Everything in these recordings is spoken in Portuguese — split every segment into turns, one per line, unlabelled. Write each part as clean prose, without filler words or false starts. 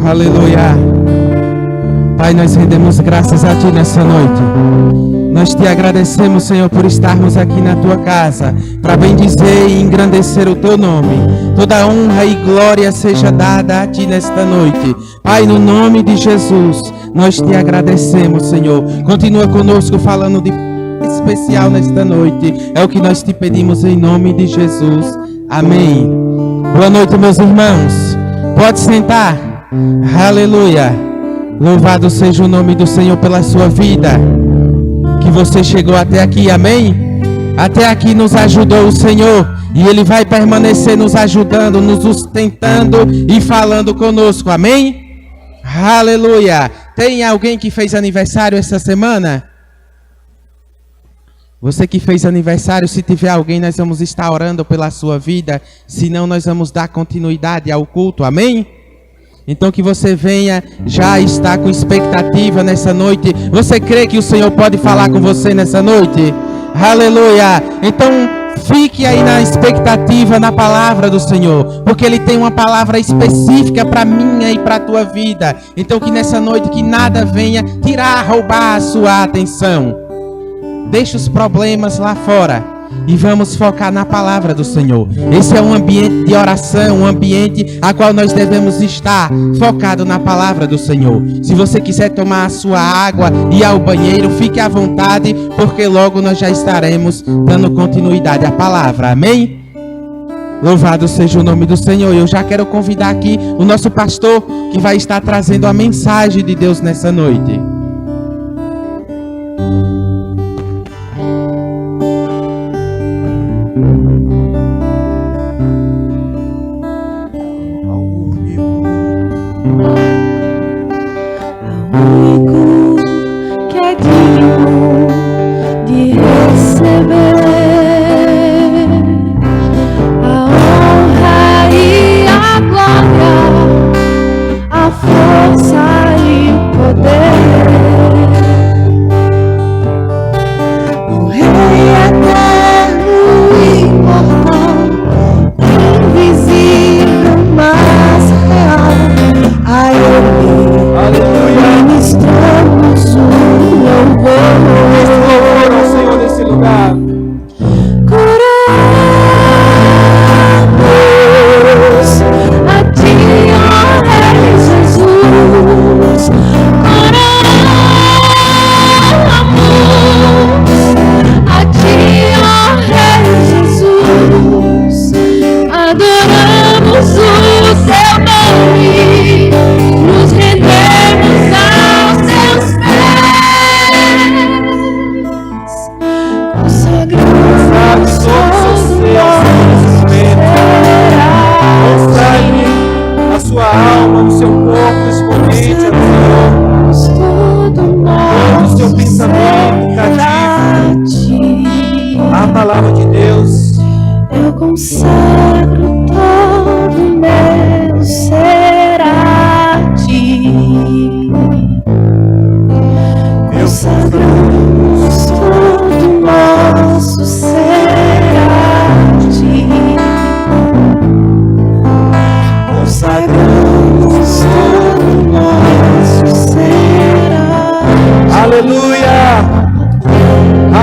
Aleluia. Pai, nós rendemos graças a Ti nessa noite. Nós Te agradecemos, Senhor, por estarmos aqui na Tua casa, para bendizer e engrandecer o Teu nome. Toda honra e glória seja dada a Ti nesta noite. Pai, no nome de Jesus, nós Te agradecemos, Senhor. Continua conosco falando de especial nesta noite. É o que nós Te pedimos em nome de Jesus. Amém. Boa noite, meus irmãos. Pode sentar. Aleluia. Louvado seja o nome do Senhor pela sua vida. Que você chegou até aqui, amém? Até aqui nos ajudou o Senhor. E Ele vai permanecer nos ajudando, nos sustentando e falando conosco, amém? Aleluia. Tem alguém que fez aniversário essa semana? Você que fez aniversário, se tiver alguém, nós vamos estar orando pela sua vida. Senão nós vamos dar continuidade ao culto, amém? Então que você venha já estar com expectativa nessa noite. Você crê que o Senhor pode falar com você nessa noite? Aleluia! Então fique aí na expectativa na palavra do Senhor, porque Ele tem uma palavra específica para minha e para a tua vida. Então que nessa noite que nada venha tirar, roubar a sua atenção. Deixe os problemas lá fora. E vamos focar na palavra do Senhor. Esse é um ambiente de oração, um ambiente a qual nós devemos estar focado na palavra do Senhor. Se você quiser tomar a sua água e ir ao banheiro, fique à vontade, porque logo nós já estaremos dando continuidade à palavra. Amém? Louvado seja o nome do Senhor. Eu já quero convidar aqui o nosso pastor que vai estar trazendo a mensagem de Deus nessa noite.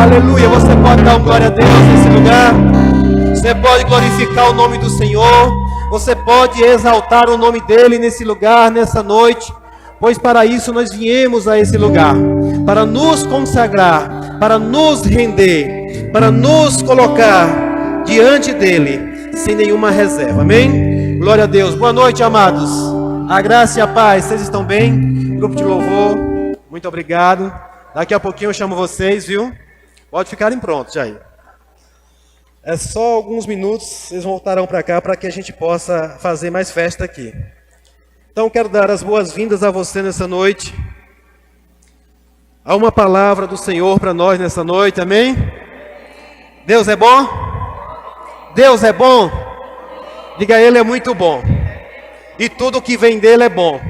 Aleluia, você pode dar glória a Deus nesse lugar. Você pode glorificar o nome do Senhor. Você pode exaltar o nome dEle nesse lugar, nessa noite. Pois para isso nós viemos a esse lugar, para nos consagrar, para nos render, para nos colocar diante dEle, sem nenhuma reserva, amém? Glória a Deus, boa noite, amados. A graça e a paz, vocês estão bem? Grupo de louvor, muito obrigado. Daqui a pouquinho eu chamo vocês, viu? Pode ficarem prontos, Jair. É só alguns minutos, vocês voltarão para cá para que a gente possa fazer mais festa aqui. Então quero dar as boas-vindas a você nessa noite. Há uma palavra do Senhor para nós nessa noite, amém? Deus é bom? Deus é bom? Diga, Ele é muito bom. E tudo que vem dEle é bom.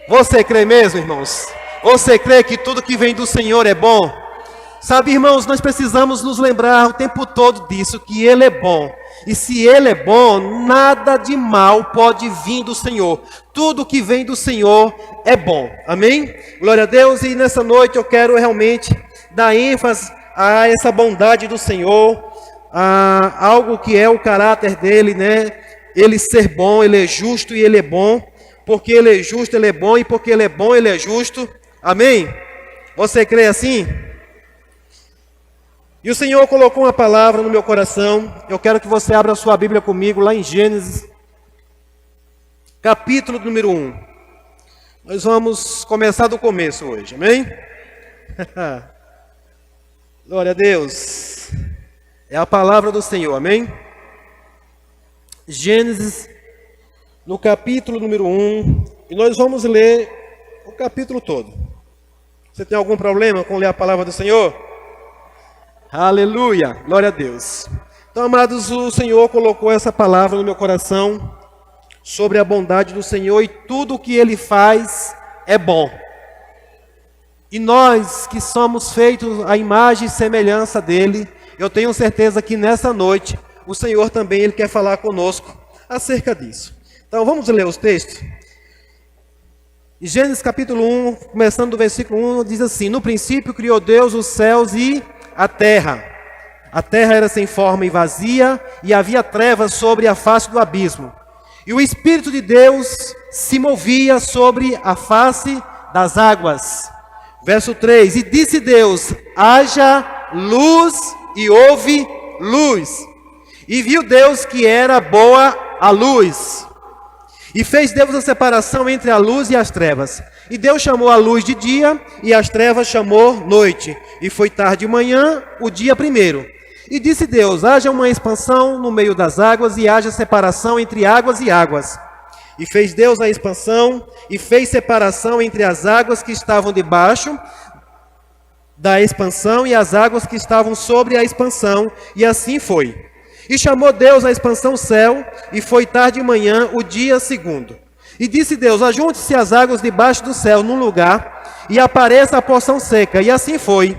Você crê mesmo, irmãos? Você crê que tudo que vem do Senhor é bom? Sabe, irmãos, nós precisamos nos lembrar o tempo todo disso, que Ele é bom. E se Ele é bom, nada de mal pode vir do Senhor. Tudo que vem do Senhor é bom. Amém? Glória a Deus. E nessa noite eu quero realmente dar ênfase a essa bondade do Senhor, a algo que é o caráter dele, né? Ele ser bom, Ele é justo e Ele é bom. Porque Ele é justo, Ele é bom. E porque Ele é bom, Ele é justo. Amém? Você crê assim? E o Senhor colocou uma palavra no meu coração. Eu quero que você abra a sua Bíblia comigo lá em Gênesis, capítulo número 1. Nós vamos começar do começo hoje, amém? Glória a Deus. É a palavra do Senhor, amém? Gênesis, no capítulo número 1. E nós vamos ler o capítulo todo. Você tem algum problema com ler a palavra do Senhor? Aleluia, glória a Deus. Então, amados, o Senhor colocou essa palavra no meu coração sobre a bondade do Senhor e tudo o que Ele faz é bom. E nós que somos feitos à imagem e semelhança dEle, eu tenho certeza que nessa noite o Senhor também Ele quer falar conosco acerca disso. Então vamos ler os textos. Gênesis capítulo 1, começando do versículo 1, diz assim: No princípio criou Deus os céus e a terra. A terra era sem forma e vazia, e havia trevas sobre a face do abismo. E o Espírito de Deus se movia sobre a face das águas. Verso 3: E disse Deus: haja luz, e houve luz. E viu Deus que era boa a luz. E fez Deus a separação entre a luz e as trevas. E Deus chamou a luz de dia, e as trevas chamou noite. E foi tarde e manhã, o dia primeiro. E disse Deus: haja uma expansão no meio das águas, e haja separação entre águas e águas. E fez Deus a expansão, e fez separação entre as águas que estavam debaixo da expansão, e as águas que estavam sobre a expansão. E assim foi. E chamou Deus a expansão céu, e foi tarde e manhã, o dia segundo. E disse Deus: ajunte-se as águas debaixo do céu num lugar, e apareça a porção seca. E assim foi.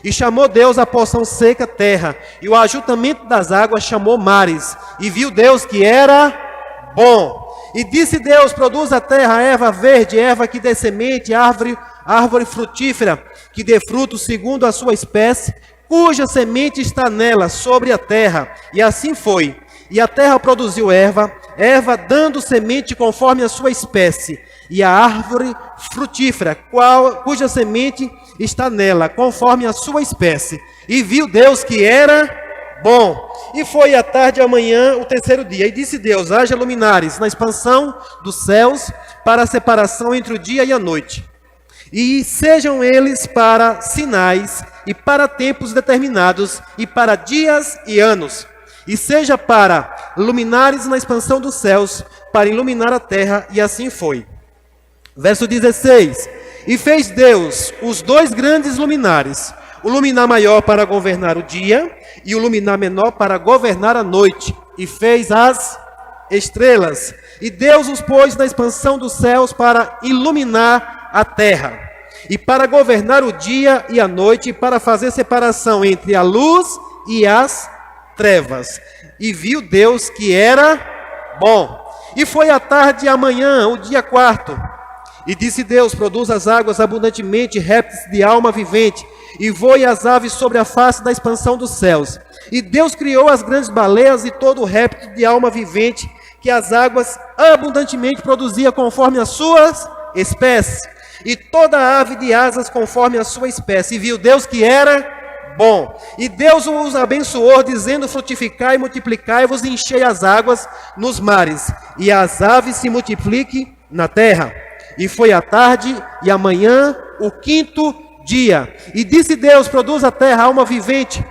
E chamou Deus a porção seca terra, e o ajuntamento das águas chamou mares. E viu Deus que era bom. E disse Deus: produz a terra erva verde, erva que dê semente, árvore frutífera, que dê fruto segundo a sua espécie, cuja semente está nela, sobre a terra. E assim foi. E a terra produziu erva dando semente conforme a sua espécie, e a árvore frutífera, cuja semente está nela, conforme a sua espécie. E viu Deus que era bom. E foi à tarde e amanhã o terceiro dia. E disse Deus: haja luminares na expansão dos céus, para a separação entre o dia e a noite. E sejam eles para sinais, e para tempos determinados, e para dias e anos. E seja para luminares na expansão dos céus, para iluminar a terra. E assim foi. Verso 16. E fez Deus os dois grandes luminares, o luminar maior para governar o dia, e o luminar menor para governar a noite. E fez as estrelas. E Deus os pôs na expansão dos céus para iluminar a terra, e para governar o dia e a noite, e para fazer separação entre a luz e as trevas. E viu Deus que era bom. E foi à tarde e amanhã, o dia quarto. E disse Deus: produz as águas abundantemente, répteis de alma vivente, e voe as aves sobre a face da expansão dos céus. E Deus criou as grandes baleias e todo o réptil de alma vivente, que as águas abundantemente produzia conforme as suas espécies, e toda ave de asas conforme a sua espécie. E viu Deus que era bom. E Deus os abençoou, dizendo: frutificai e multiplicai-vos, e enchei as águas nos mares, e as aves se multipliquem na terra. E foi à tarde e amanhã o quinto dia. E disse Deus: produz a terra alma vivente,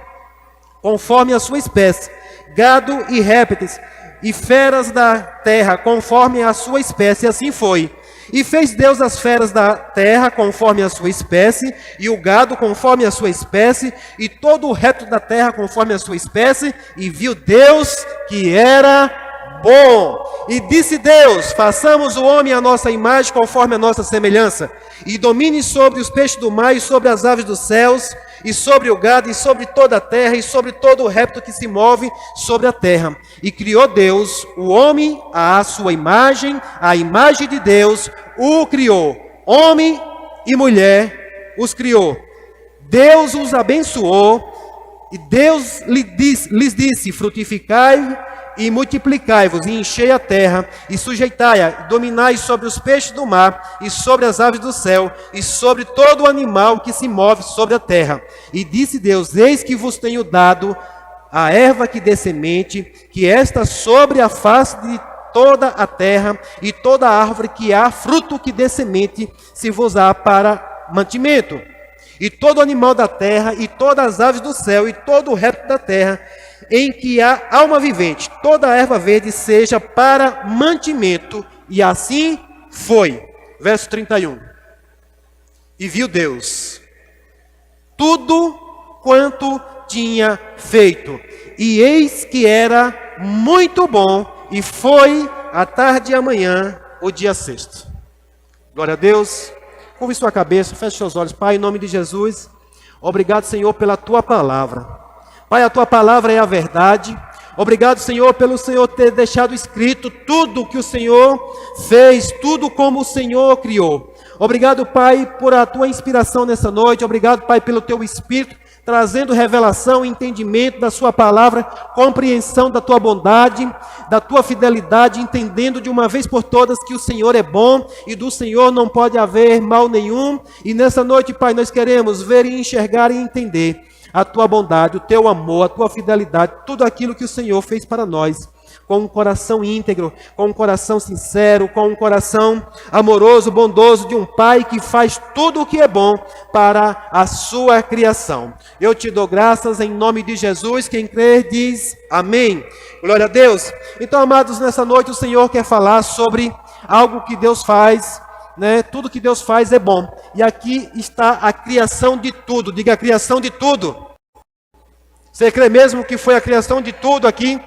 conforme a sua espécie, gado e répteis, e feras da terra, conforme a sua espécie. E assim foi. E fez Deus as feras da terra conforme a sua espécie, e o gado conforme a sua espécie, e todo o réptil da terra conforme a sua espécie. E viu Deus que era bom. E disse Deus: façamos o homem à nossa imagem, conforme a nossa semelhança, e domine sobre os peixes do mar, e sobre as aves dos céus, e sobre o gado, e sobre toda a terra, e sobre todo o réptil que se move sobre a terra. E criou Deus o homem à sua imagem, a imagem de Deus o criou. Homem e mulher os criou. Deus os abençoou, e Deus lhes disse: frutificai e multiplicai-vos, e enchei a terra, e sujeitai-a, dominai sobre os peixes do mar, e sobre as aves do céu, e sobre todo animal que se move sobre a terra. E disse Deus: eis que vos tenho dado a erva que dê semente, que está sobre a face de toda a terra, e toda árvore que há fruto que dê semente, se vos há para mantimento. E todo animal da terra, e todas as aves do céu, e todo o réptil da terra, em que há alma vivente, toda a erva verde seja para mantimento. E assim foi. Verso 31. E viu Deus tudo quanto tinha feito, e eis que era muito bom, e foi a tarde e a manhã o dia sexto. Glória a Deus. Curve sua cabeça, feche seus olhos. Pai, em nome de Jesus, obrigado, Senhor, pela Tua palavra. Pai, a Tua palavra é a verdade. Obrigado, Senhor, pelo Senhor ter deixado escrito tudo que o Senhor fez, tudo como o Senhor criou. Obrigado, Pai, por a Tua inspiração nessa noite. Obrigado, Pai, pelo Teu Espírito, trazendo revelação, entendimento da Sua palavra, compreensão da Tua bondade, da Tua fidelidade, entendendo de uma vez por todas que o Senhor é bom e do Senhor não pode haver mal nenhum. E nessa noite, Pai, nós queremos ver e enxergar e entender a Tua bondade, o Teu amor, a Tua fidelidade, tudo aquilo que o Senhor fez para nós, com um coração íntegro, com um coração sincero, com um coração amoroso, bondoso, de um Pai que faz tudo o que é bom para a sua criação. Eu te dou graças em nome de Jesus. Quem crê diz amém. Glória a Deus. Então, amados, nessa noite o Senhor quer falar sobre algo que Deus faz, né? Tudo que Deus faz é bom. E aqui está a criação de tudo. Diga: a criação de tudo. Você crê mesmo que foi a criação de tudo aqui?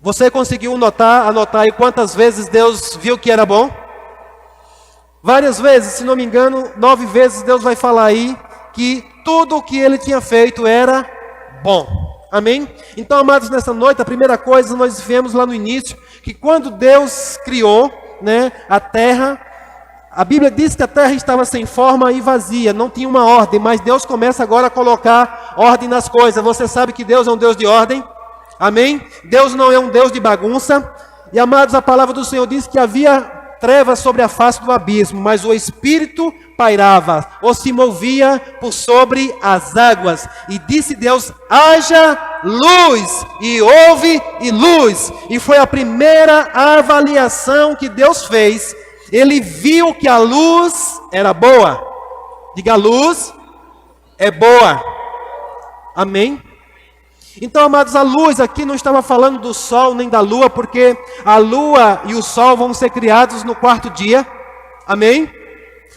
Você conseguiu anotar aí quantas vezes Deus viu que era bom? Várias vezes, se não me engano, 9 vezes Deus vai falar aí que tudo o que Ele tinha feito era bom. Amém? Então, amados, nessa noite, a primeira coisa nós vemos lá no início, que quando Deus criou, né, a terra, a Bíblia diz que a terra estava sem forma e vazia, não tinha uma ordem, mas Deus começa agora a colocar ordem nas coisas. Você sabe que Deus é um Deus de ordem? Amém? Deus não é um Deus de bagunça. E, amados, a palavra do Senhor diz que havia trevas sobre a face do abismo, mas o Espírito pairava, ou se movia por sobre as águas. E disse Deus: haja luz, e houve e luz. E foi a primeira avaliação que Deus fez. Ele viu que a luz era boa. Diga: a luz é boa. Amém? Então, amados, a luz aqui não estava falando do sol nem da lua, porque a lua e o sol vão ser criados no 4º dia. Amém?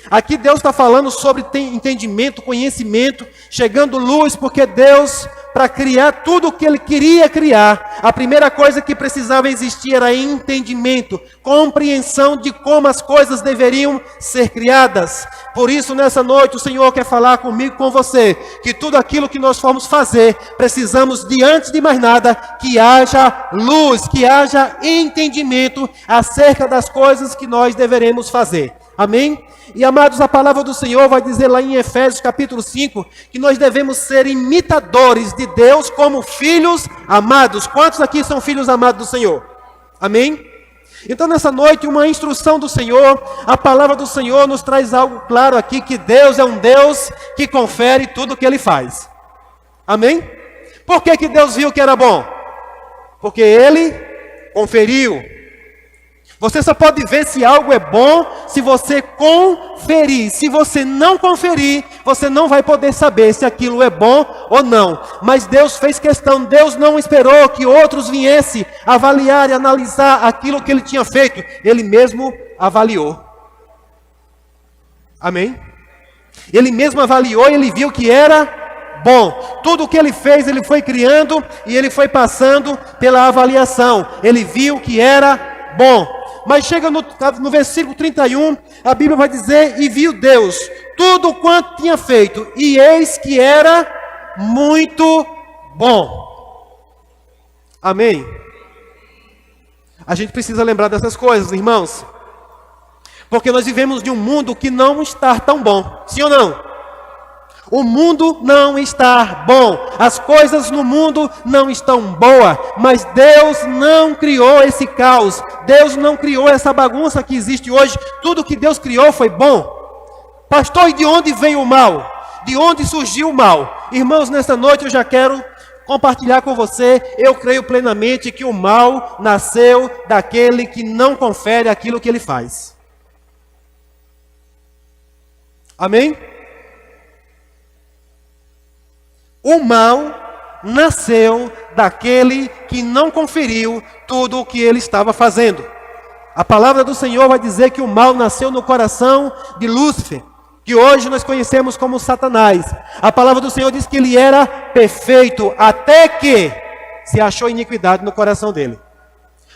Aqui Deus está falando sobre entendimento, conhecimento, chegando luz, porque Deus, para criar tudo o que Ele queria criar, a primeira coisa que precisava existir era entendimento, compreensão de como as coisas deveriam ser criadas. Por isso, nessa noite, o Senhor quer falar comigo, com você, que tudo aquilo que nós formos fazer, precisamos, de antes de mais nada, que haja luz, que haja entendimento acerca das coisas que nós deveremos fazer. Amém? E, amados, a palavra do Senhor vai dizer lá em Efésios capítulo 5, que nós devemos ser imitadores de Deus como filhos amados. Quantos aqui são filhos amados do Senhor? Amém? Então, nessa noite, uma instrução do Senhor, a palavra do Senhor nos traz algo claro aqui, que Deus é um Deus que confere tudo o que Ele faz. Amém? Por que Deus viu que era bom? Porque Ele conferiu. Você só pode ver se algo é bom se você conferir. Se você não conferir, você não vai poder saber se aquilo é bom ou não. Mas Deus fez questão, Deus não esperou que outros viessem avaliar e analisar aquilo que Ele tinha feito. Ele mesmo avaliou. Amém? Ele mesmo avaliou e Ele viu que era bom. Tudo o que Ele fez, Ele foi criando e Ele foi passando pela avaliação. Ele viu que era bom. Mas chega no versículo 31, a Bíblia vai dizer: e viu Deus tudo quanto tinha feito, e eis que era muito bom. Amém? A gente precisa lembrar dessas coisas, irmãos, porque nós vivemos de um mundo que não está tão bom, sim ou não? O mundo não está bom, as coisas no mundo não estão boas, mas Deus não criou esse caos, Deus não criou essa bagunça que existe hoje. Tudo que Deus criou foi bom. Pastor, e de onde vem o mal? De onde surgiu o mal? Irmãos, nesta noite eu já quero compartilhar com você. Eu creio plenamente que o mal nasceu daquele que não confere aquilo que ele faz. Amém? O mal nasceu daquele que não conferiu tudo o que ele estava fazendo. A palavra do Senhor vai dizer que o mal nasceu no coração de Lúcifer, que hoje nós conhecemos como Satanás. A palavra do Senhor diz que ele era perfeito, até que se achou iniquidade no coração dele.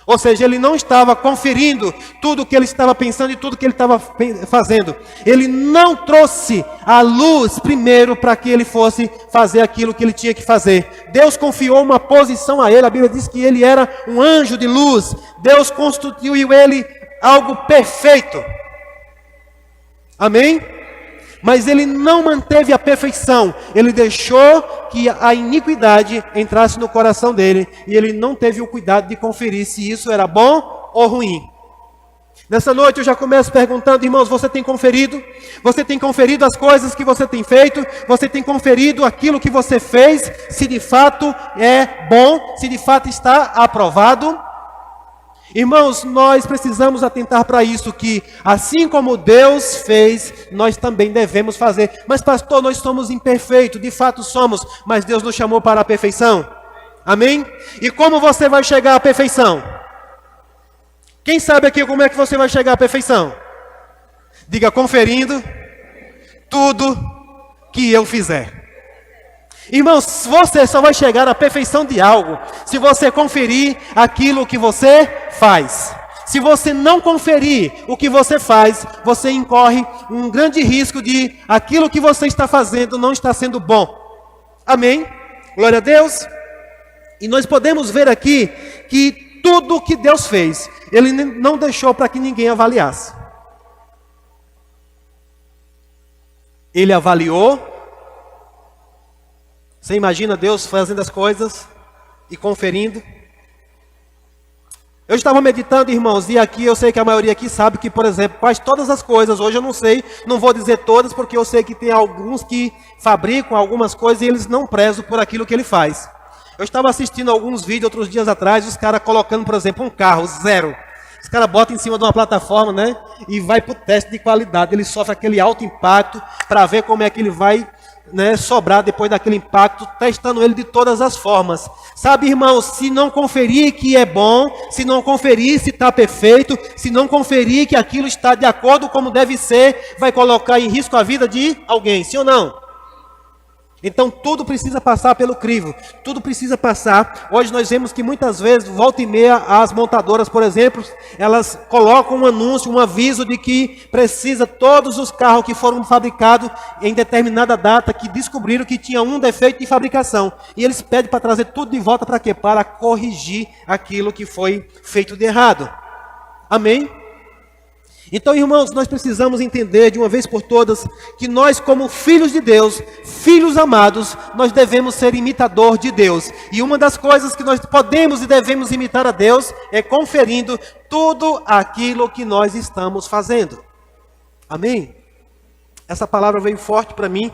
Ou seja, ele não estava conferindo tudo o que ele estava pensando e tudo o que ele estava fazendo. Ele não trouxe a luz primeiro para que ele fosse fazer aquilo que ele tinha que fazer. Deus confiou uma posição a ele. A Bíblia diz que ele era um anjo de luz. Deus constituiu ele algo perfeito. Amém? Mas ele não manteve a perfeição. Ele deixou que a iniquidade entrasse no coração dele. E ele não teve o cuidado de conferir se isso era bom ou ruim. Nessa noite eu já começo perguntando, irmãos, você tem conferido? Você tem conferido as coisas que você tem feito? Você tem conferido aquilo que você fez? Se de fato é bom? Se de fato está aprovado? Irmãos, nós precisamos atentar para isso, que assim como Deus fez, nós também devemos fazer. Mas pastor, nós somos imperfeitos, de fato somos, mas Deus nos chamou para a perfeição. Amém? E como você vai chegar à perfeição? Quem sabe aqui como é que você vai chegar à perfeição? Diga: conferindo tudo que eu fizer. Irmãos, você só vai chegar à perfeição de algo se você conferir aquilo que você faz. Se você não conferir o que você faz, você incorre um grande risco de aquilo que você está fazendo não estar sendo bom. Amém? Glória a Deus. E nós podemos ver aqui que tudo o que Deus fez, Ele não deixou para que ninguém avaliasse. Ele avaliou. Você imagina Deus fazendo as coisas e conferindo? Eu estava meditando, irmãos, e aqui eu sei que a maioria aqui sabe que, por exemplo, quase todas as coisas, hoje eu não sei, não vou dizer todas, porque eu sei que tem alguns que fabricam algumas coisas e eles não prezam por aquilo que ele faz. Eu estava assistindo alguns vídeos outros dias atrás, os caras colocando, por exemplo, um carro zero. Os caras botam em cima de uma plataforma, né? E vai para o teste de qualidade. Ele sofre aquele alto impacto para ver como é que ele vai, né, sobrar depois daquele impacto, testando ele de todas as formas. Sabe, irmãos, se não conferir que é bom, se não conferir se está perfeito, se não conferir que aquilo está de acordo como deve ser, vai colocar em risco a vida de alguém, sim ou não? Então tudo precisa passar pelo crivo, tudo precisa passar. Hoje nós vemos que muitas vezes, volta e meia, as montadoras, por exemplo, elas colocam um anúncio, um aviso de que precisa todos os carros que foram fabricados em determinada data, que descobriram que tinha um defeito de fabricação. E eles pedem para trazer tudo de volta para quê? Para corrigir aquilo que foi feito de errado. Amém? Então, irmãos, nós precisamos entender de uma vez por todas que nós, como filhos de Deus, filhos amados, nós devemos ser imitador de Deus. E uma das coisas que nós podemos e devemos imitar a Deus é conferindo tudo aquilo que nós estamos fazendo. Amém? Essa palavra veio forte para mim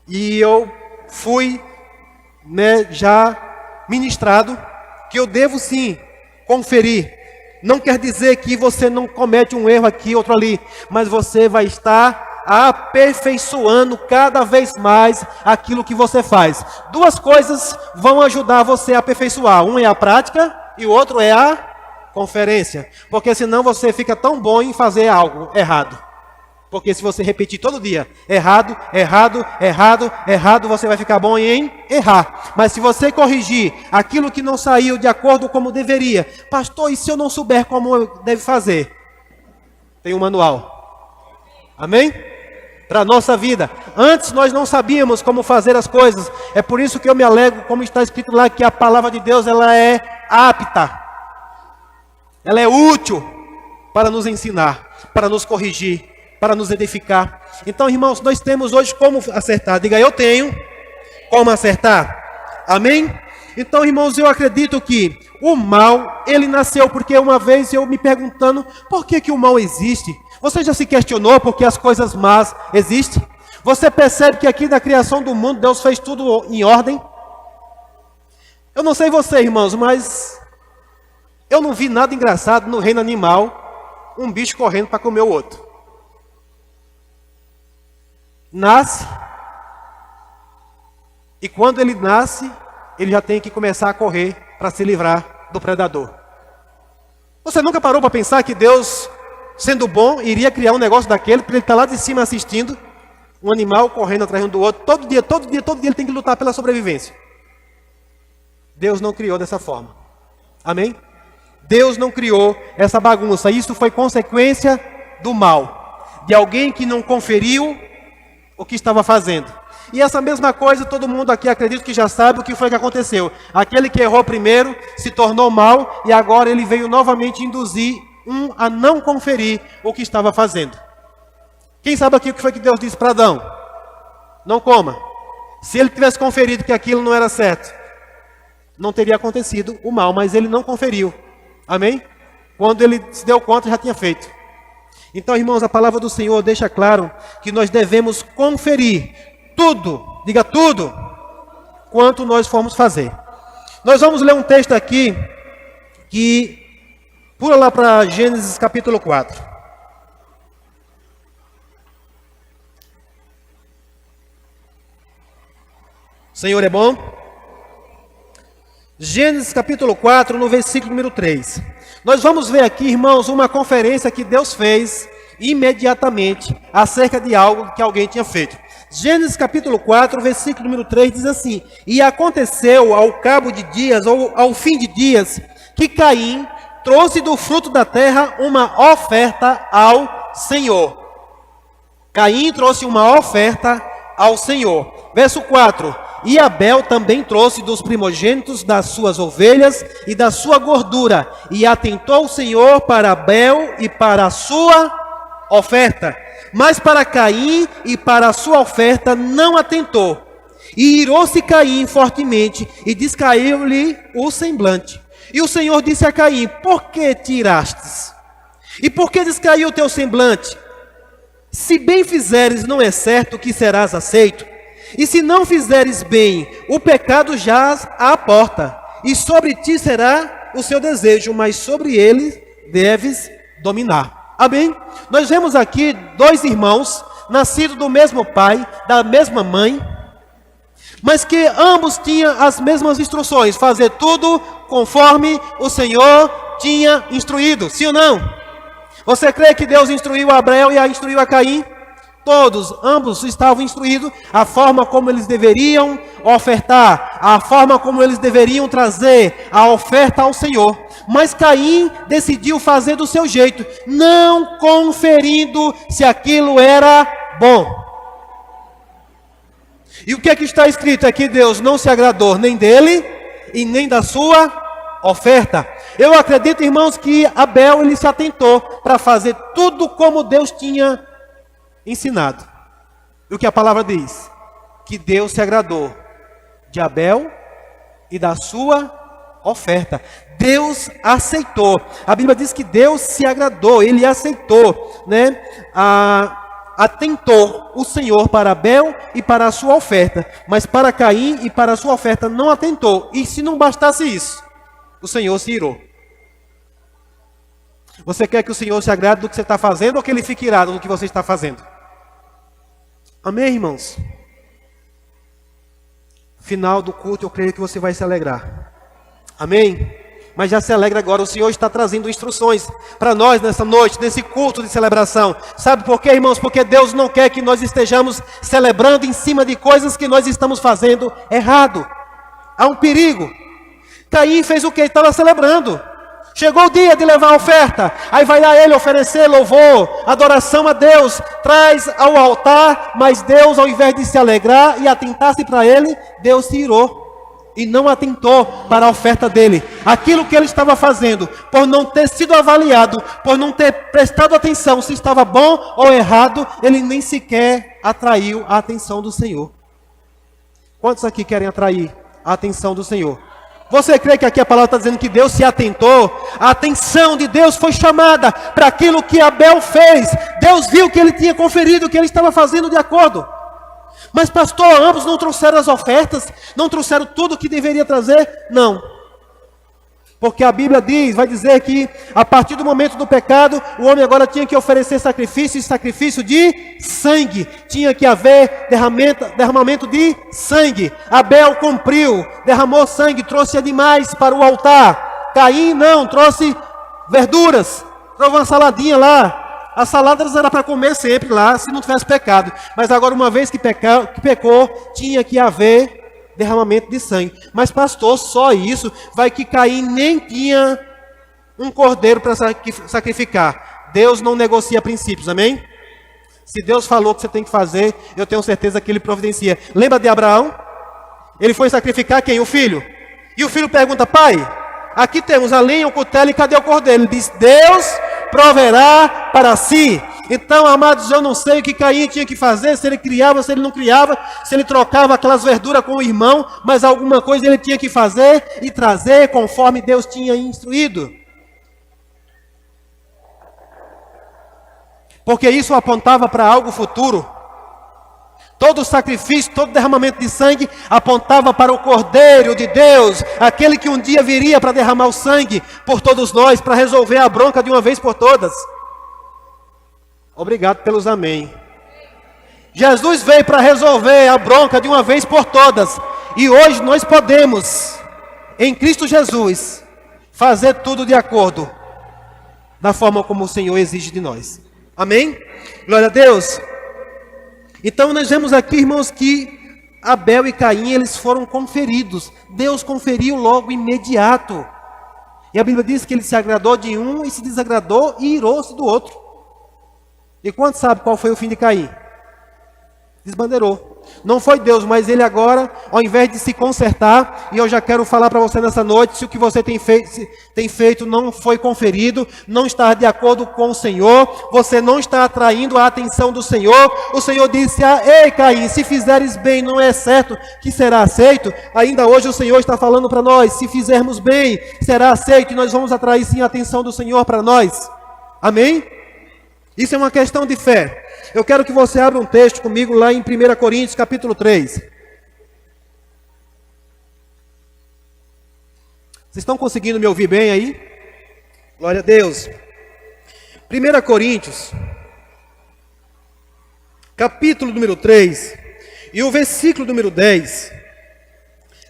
e eu fui, né, já ministrado que eu devo sim conferir. Não quer dizer que você não comete um erro aqui, outro ali, mas você vai estar aperfeiçoando cada vez mais aquilo que você faz. Duas coisas vão ajudar você a aperfeiçoar. Um é a prática e o outro é a conferência. Porque senão você fica tão bom em fazer algo errado. Porque se você repetir todo dia, errado, errado, errado, errado, você vai ficar bom em errar. Mas se você corrigir aquilo que não saiu de acordo como deveria, pastor, e se eu não souber como deve fazer? Tem um manual. Amém? Para a nossa vida. Antes nós não sabíamos como fazer as coisas. É por isso que eu me alegro, como está escrito lá, que a palavra de Deus ela é apta. Ela é útil para nos ensinar, para nos corrigir, para nos edificar. Então, irmãos, nós temos hoje como acertar. Diga, eu tenho como acertar. Amém? Então, irmãos, eu acredito que o mal, ele nasceu porque uma vez eu me perguntando, por que o mal existe? Você já se questionou por que as coisas más existem? Você percebe que aqui na criação do mundo, Deus fez tudo em ordem? Eu não sei você, irmãos, mas eu não vi nada engraçado no reino animal, um bicho correndo para comer o outro. Nasce, e quando ele nasce, ele já tem que começar a correr para se livrar do predador. Você nunca parou para pensar que Deus, sendo bom, iria criar um negócio daquele, para ele estar lá de cima assistindo, um animal correndo atrás um do outro, todo dia ele tem que lutar pela sobrevivência. Deus não criou dessa forma. Amém? Deus não criou essa bagunça, isso foi consequência do mal, de alguém que não conferiu o que estava fazendo. E essa mesma coisa, todo mundo aqui acredito que já sabe o que foi que aconteceu. Aquele que errou primeiro se tornou mal e agora ele veio novamente induzir a não conferir o que estava fazendo. Quem sabe aqui o que foi que Deus disse para Adão? Não coma. Se ele tivesse conferido que aquilo não era certo, não teria acontecido o mal, mas ele não conferiu. Amém? Quando ele se deu conta, já tinha feito. Então, irmãos, a palavra do Senhor deixa claro que nós devemos conferir tudo, diga tudo, quanto nós formos fazer. Nós vamos ler um texto aqui, que pula lá para Gênesis capítulo 4. O Senhor é bom? Gênesis capítulo 4, no versículo número 3. Nós vamos ver aqui, irmãos, uma conferência que Deus fez imediatamente acerca de algo que alguém tinha feito. Gênesis capítulo 4, versículo número 3 diz assim: E aconteceu ao cabo de dias, ou ao fim de dias, que Caim trouxe do fruto da terra uma oferta ao Senhor. Caim trouxe uma oferta ao Senhor. Verso 4: E Abel também trouxe dos primogênitos das suas ovelhas e da sua gordura, e atentou o Senhor para Abel e para a sua oferta, mas para Caim e para a sua oferta não atentou. E irou-se Caim fortemente, e descaiu-lhe o semblante. E o Senhor disse a Caim: Por que tirastes? E por que descaiu o teu semblante? Se bem fizeres, não é certo que serás aceito. E se não fizeres bem, o pecado jaz à porta, e sobre ti será o seu desejo, mas sobre ele deves dominar. Amém? Nós vemos aqui dois irmãos, nascidos do mesmo pai, da mesma mãe, mas que ambos tinham as mesmas instruções, fazer tudo conforme o Senhor tinha instruído, sim ou não? Você crê que Deus instruiu a Abel e instruiu a Caim? Ambos estavam instruídos a forma como eles deveriam ofertar, a forma como eles deveriam trazer a oferta ao Senhor. Mas Caim decidiu fazer do seu jeito, não conferindo se aquilo era bom. E o que é que está escrito aqui? Deus não se agradou nem dele e nem da sua oferta. Eu acredito, irmãos, que Abel ele se atentou para fazer tudo como Deus tinha ensinado. E o que a palavra diz? Que Deus se agradou de Abel e da sua oferta. Deus aceitou. A Bíblia diz que Deus se agradou, ele aceitou, né? Atentou o Senhor para Abel e para a sua oferta, mas para Caim e para a sua oferta não atentou. E se não bastasse isso, o Senhor se irou. Você quer que o Senhor se agrade do que você está fazendo ou que ele fique irado do que você está fazendo? Amém, irmãos? Final do culto, eu creio que você vai se alegrar. Amém? mas já se alegra agora. O Senhor está trazendo instruções para nós nessa noite, nesse culto de celebração. Sabe por quê, irmãos? Porque Deus não quer que nós estejamos celebrando em cima de coisas que nós estamos fazendo errado. Há um perigo. Caim fez o que? Ele estava celebrando. Chegou o dia de levar a oferta. Aí vai lá ele oferecer louvor, adoração a Deus. Traz ao altar, mas Deus, ao invés de se alegrar e atentar-se para ele, Deus se irou e não atentou para a oferta dele. Aquilo que ele estava fazendo, por não ter sido avaliado, por não ter prestado atenção se estava bom ou errado, ele nem sequer atraiu a atenção do Senhor. Quantos aqui querem atrair a atenção do Senhor? Você crê que aqui a palavra está dizendo que Deus se atentou? A atenção de Deus foi chamada para aquilo que Abel fez. Deus viu que ele tinha conferido, que ele estava fazendo de acordo. Mas pastor, ambos não trouxeram as ofertas? Não trouxeram tudo o que deveria trazer? Não. Porque a Bíblia vai dizer que a partir do momento do pecado, o homem agora tinha que oferecer sacrifício, e sacrifício de sangue. Tinha que haver derramamento de sangue. Abel cumpriu, derramou sangue, trouxe animais para o altar. Caim não, trouxe verduras, trouxe uma saladinha lá. As saladas era para comer sempre lá, se não tivesse pecado. Mas agora, uma vez que pecou, tinha que haver derramamento de sangue. Mas pastor, só isso? Vai que Caim nem tinha um cordeiro para sacrificar. Deus não negocia princípios, amém? Se Deus falou que você tem que fazer, eu tenho certeza que ele providencia. Lembra de Abraão? Ele foi sacrificar quem? O filho. E o filho pergunta: pai, aqui temos a lenha, o cutelo, e cadê o cordeiro? Ele diz: Deus proverá para si. Então, amados, eu não sei o que Caim tinha que fazer, se ele criava, se ele não criava, se ele trocava aquelas verduras com o irmão, mas alguma coisa ele tinha que fazer e trazer conforme Deus tinha instruído. Porque isso apontava para algo futuro. Todo sacrifício, todo derramamento de sangue apontava para o Cordeiro de Deus, aquele que um dia viria para derramar o sangue por todos nós, para resolver a bronca de uma vez por todas. Obrigado pelos amém. Jesus veio para resolver a bronca de uma vez por todas. E hoje nós podemos, em Cristo Jesus, fazer tudo de acordo da forma como o Senhor exige de nós. Amém? Glória a Deus. Então nós vemos aqui, irmãos, que Abel e Caim, eles foram conferidos. Deus conferiu logo imediato. E a Bíblia diz que ele se agradou de um e se desagradou e irou-se do outro. E quanto sabe qual foi o fim de Caim? Desbandeirou. Não foi Deus, mas ele agora, ao invés de se consertar, e eu já quero falar para você nessa noite, se o que você tem feito não foi conferido, não está de acordo com o Senhor, você não está atraindo a atenção do Senhor. O Senhor disse: ei Caim, se fizeres bem, não é certo que será aceito? Ainda hoje o Senhor está falando para nós: se fizermos bem, será aceito, e nós vamos atrair sim a atenção do Senhor para nós. Amém? Isso é uma questão de fé. Eu quero que você abra um texto comigo lá em 1 Coríntios capítulo 3. Vocês estão conseguindo me ouvir bem aí? Glória a Deus. 1 Coríntios, capítulo número 3, e o versículo número 10.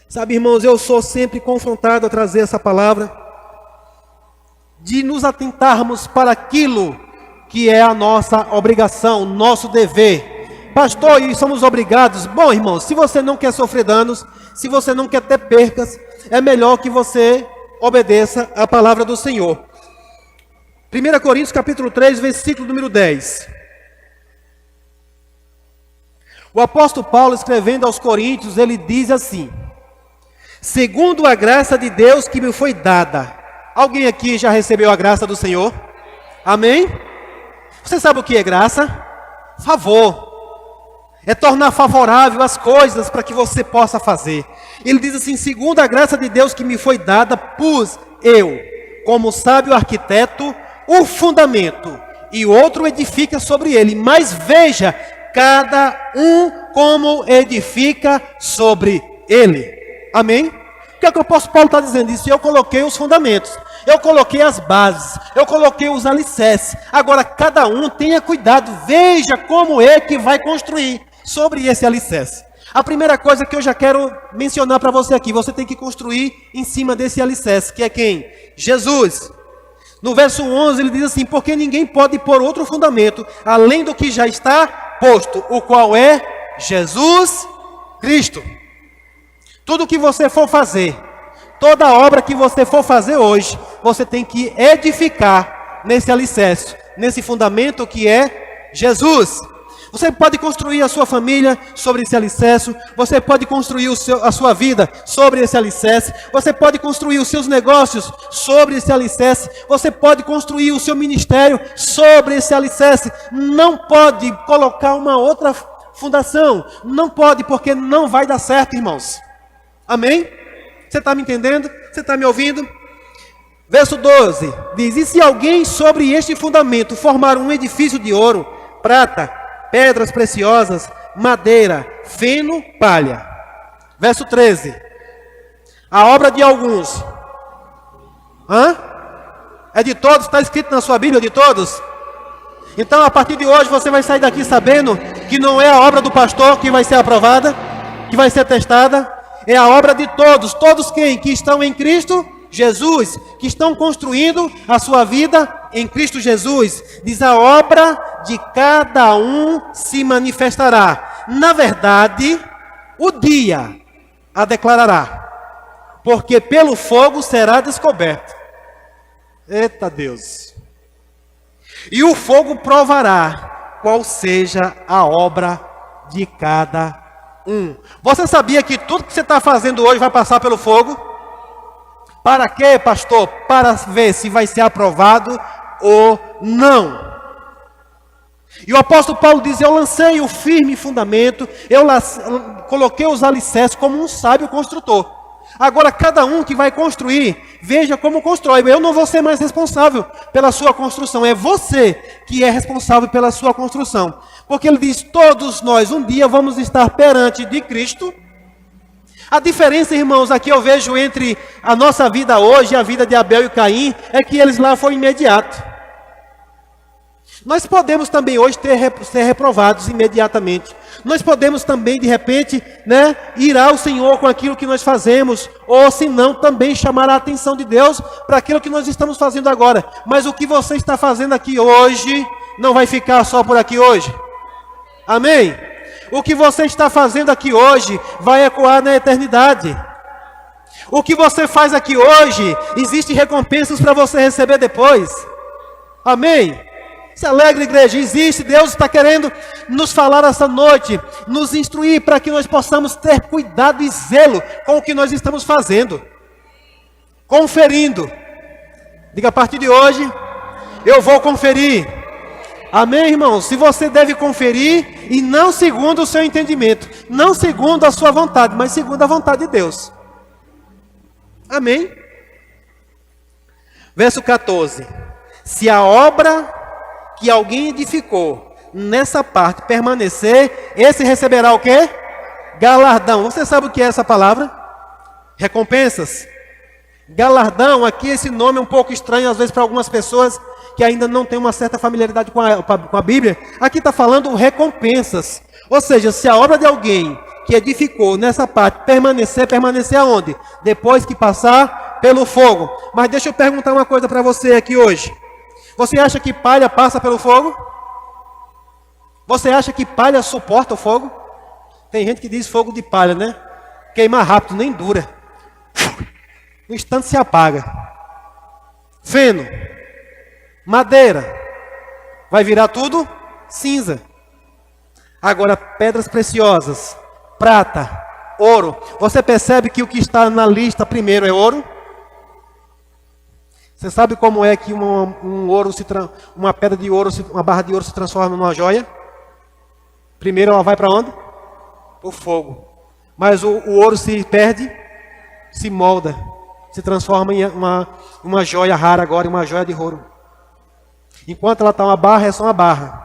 Sabe, irmãos, eu sou sempre confrontado a trazer essa palavra, de nos atentarmos para aquilo que é a nossa obrigação, nosso dever. Pastor, e somos obrigados? Bom, irmãos, se você não quer sofrer danos, se você não quer ter percas, é melhor que você obedeça a palavra do Senhor. 1 Coríntios capítulo 3, versículo número 10. O apóstolo Paulo, escrevendo aos Coríntios, ele diz assim: segundo a graça de Deus que me foi dada. Alguém aqui já recebeu a graça do Senhor? Amém? Você sabe o que é graça? Favor. É tornar favorável as coisas para que você possa fazer. Ele diz assim: segundo a graça de Deus que me foi dada, pus eu, como sábio arquiteto, o fundamento, e outro edifica sobre ele. Mas veja, cada um como edifica sobre ele. Amém? O que é que o apóstolo Paulo está dizendo? Isso, eu coloquei os fundamentos. Eu coloquei as bases, eu coloquei os alicerces. Agora cada um tenha cuidado, veja como é que vai construir sobre esse alicerce. A primeira coisa que eu já quero mencionar para você aqui, você tem que construir em cima desse alicerce, que é quem? Jesus. No verso 11 ele diz assim, porque ninguém pode pôr outro fundamento, além do que já está posto, o qual é Jesus Cristo. Tudo que você for fazer, toda obra que você for fazer hoje, você tem que edificar nesse alicerce, nesse fundamento que é Jesus. Você pode construir a sua família sobre esse alicerce, você pode construir a sua vida sobre esse alicerce, você pode construir os seus negócios sobre esse alicerce, você pode construir o seu ministério sobre esse alicerce. Não pode colocar uma outra fundação, não pode, porque não vai dar certo, irmãos. Amém? Você está me entendendo? Você está me ouvindo? Verso 12 diz, e se alguém sobre este fundamento formar um edifício de ouro, prata, pedras preciosas, madeira, feno, palha. Verso 13. A obra de alguns. É de todos? Está escrito na sua Bíblia, de todos? Então, a partir de hoje, você vai sair daqui sabendo que não é a obra do pastor que vai ser aprovada, que vai ser testada. É a obra de todos. Todos quem? Que estão em Cristo Jesus, que estão construindo a sua vida em Cristo Jesus. Diz, a obra de cada um se manifestará. Na verdade, o dia a declarará, porque pelo fogo será descoberto. Eita Deus! E o fogo provará qual seja a obra de cada um. Você sabia que tudo que você está fazendo hoje vai passar pelo fogo? Para quê, pastor? Para ver se vai ser aprovado ou não. E o apóstolo Paulo diz, eu lancei o firme fundamento, coloquei os alicerces como um sábio construtor. Agora cada um que vai construir, veja como constrói. Eu não vou ser mais responsável pela sua construção, é você que é responsável pela sua construção. Porque ele diz, todos nós um dia vamos estar perante de Cristo. A diferença, irmãos, aqui eu vejo entre a nossa vida hoje e a vida de Abel e Caim, é que eles lá foi imediato. Nós podemos também hoje ser reprovados imediatamente. Nós podemos também, de repente, ir ao Senhor com aquilo que nós fazemos, ou se não, também chamar a atenção de Deus para aquilo que nós estamos fazendo agora. Mas o que você está fazendo aqui hoje, não vai ficar só por aqui hoje. Amém? O que você está fazendo aqui hoje vai ecoar na eternidade. O que você faz aqui hoje, existem recompensas para você receber depois. Amém? Se alegre, igreja, existe. Deus está querendo nos falar essa noite, nos instruir para que nós possamos ter cuidado e zelo com o que nós estamos fazendo. Conferindo. Diga, a partir de hoje, eu vou conferir. Amém, irmãos? Se você deve conferir, e não segundo o seu entendimento, não segundo a sua vontade, mas segundo a vontade de Deus. Amém? Verso 14. Se a obra que alguém edificou nessa parte permanecer, esse receberá o quê? Galardão. Você sabe o que é essa palavra? Recompensas. Galardão, aqui esse nome é um pouco estranho às vezes para algumas pessoas que ainda não têm uma certa familiaridade com a Bíblia. Aqui está falando recompensas. Ou seja, se a obra de alguém que edificou nessa parte permanecer aonde? Depois que passar pelo fogo. Mas deixa eu perguntar uma coisa para você aqui hoje. Você acha que palha passa pelo fogo? Você acha que palha suporta o fogo? Tem gente que diz fogo de palha, né? Queima rápido, nem dura. No instante se apaga. Feno, madeira, vai virar tudo cinza. Agora, pedras preciosas, prata, ouro. Você percebe que o que está na lista primeiro é ouro? Você sabe como é que uma pedra de ouro, uma barra de ouro se transforma numa joia? Primeiro ela vai para onde? Para o fogo. Mas o ouro se perde, se molda, se transforma em uma joia rara agora, uma joia de ouro. Enquanto ela está uma barra, é só uma barra.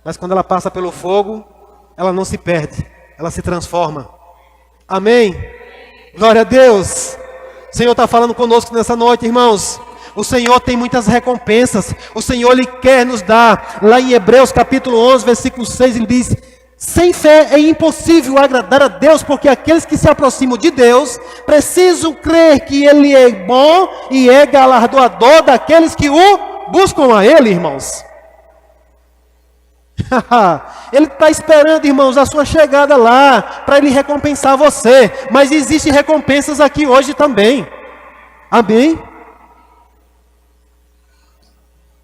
Mas quando ela passa pelo fogo, ela não se perde, ela se transforma. Amém? Glória a Deus! O Senhor está falando conosco nessa noite, irmãos. O Senhor tem muitas recompensas. O Senhor, Ele quer nos dar. Lá em Hebreus capítulo 11, versículo 6, Ele diz, Sem fé é impossível agradar a Deus, porque aqueles que se aproximam de Deus precisam crer que Ele é bom e é galardoador daqueles que o buscam a Ele, irmãos. Ele está esperando, irmãos, a sua chegada lá, para Ele recompensar você. Mas existem recompensas aqui hoje também. Amém?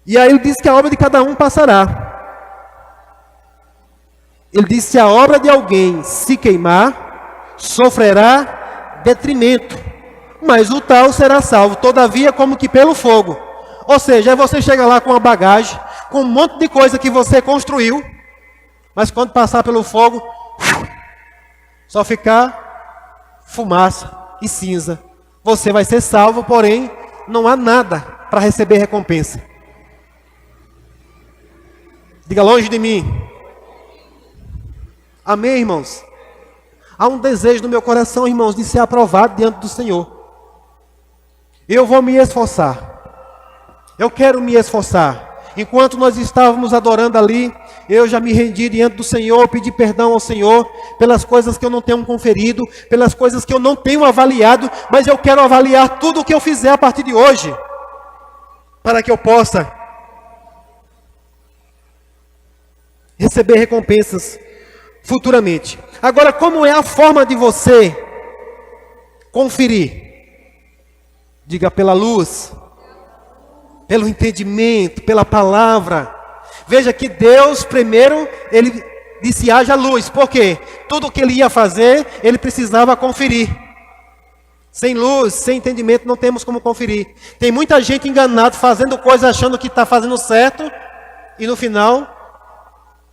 E aí ele diz que a obra de cada um passará. Ele diz: se a obra de alguém se queimar, sofrerá detrimento, mas o tal será salvo, todavia como que pelo fogo. Ou seja, aí você chega lá com uma bagagem, com um monte de coisa que você construiu, mas quando passar pelo fogo, só ficar fumaça e cinza. Você vai ser salvo, porém não há nada para receber recompensa. Diga: longe de mim. Amém, irmãos? Há um desejo no meu coração, irmãos, de ser aprovado diante do Senhor. Eu vou me esforçar. Eu quero me esforçar. Enquanto nós estávamos adorando ali, eu já me rendi diante do Senhor, pedi perdão ao Senhor pelas coisas que eu não tenho conferido, pelas coisas que eu não tenho avaliado, mas eu quero avaliar tudo o que eu fizer a partir de hoje, para que eu possa receber recompensas futuramente. Agora, como é a forma de você conferir? Diga: pela luz, pelo entendimento, pela palavra. Veja que Deus primeiro, Ele disse: haja luz. Por quê? Tudo o que Ele ia fazer, Ele precisava conferir. Sem luz, sem entendimento, não temos como conferir. Tem muita gente enganada, fazendo coisas, achando que está fazendo certo, e no final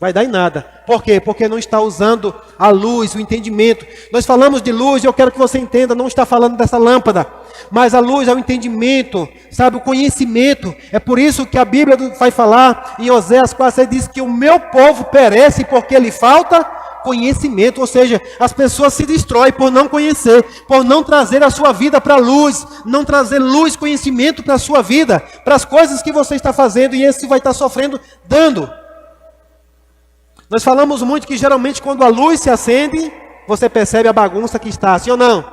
vai dar em nada. Por quê? Porque não está usando a luz, o entendimento. Nós falamos de luz, e eu quero que você entenda, não está falando dessa lâmpada, mas a luz é o entendimento, sabe, o conhecimento. É por isso que a Bíblia vai falar em Oséias 4, diz que o meu povo perece porque lhe falta conhecimento. Ou seja, as pessoas se destroem por não conhecer, por não trazer a sua vida para a luz, não trazer luz, conhecimento para a sua vida, para as coisas que você está fazendo, e esse vai estar sofrendo dando. Nós falamos muito que geralmente quando a luz se acende, você percebe a bagunça que está, sim ou não?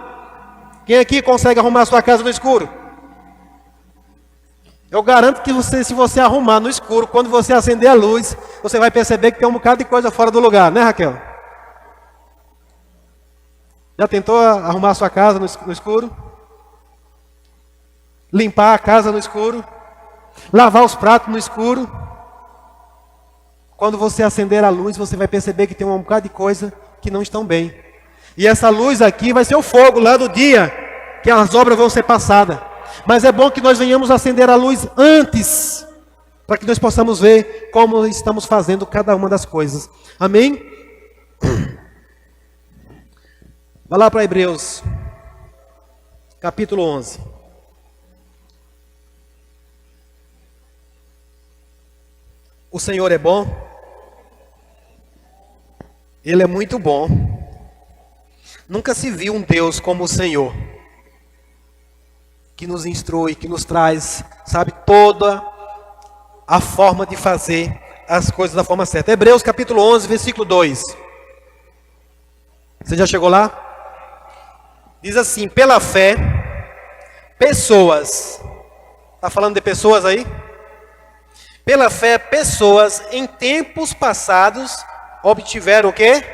Quem aqui consegue arrumar a sua casa no escuro? Eu garanto que se você arrumar no escuro, quando você acender a luz, você vai perceber que tem um bocado de coisa fora do lugar, né, Raquel? Já tentou arrumar a sua casa no escuro? Limpar a casa no escuro? Lavar os pratos no escuro? Quando você acender a luz, você vai perceber que tem um bocado de coisa que não estão bem. E essa luz aqui vai ser o fogo lá do dia que as obras vão ser passadas. Mas é bom que nós venhamos acender a luz antes, para que nós possamos ver como estamos fazendo cada uma das coisas. Amém? Vai lá para Hebreus, capítulo 11. O Senhor é bom. Ele é muito bom. Nunca se viu um Deus como o Senhor, que nos instrui, que nos traz, sabe, toda a forma de fazer as coisas da forma certa. Hebreus capítulo 11, versículo 2. Você já chegou lá? Diz assim: pela fé, pessoas, está falando de pessoas aí? Pela fé, pessoas em tempos passados obtiveram o quê?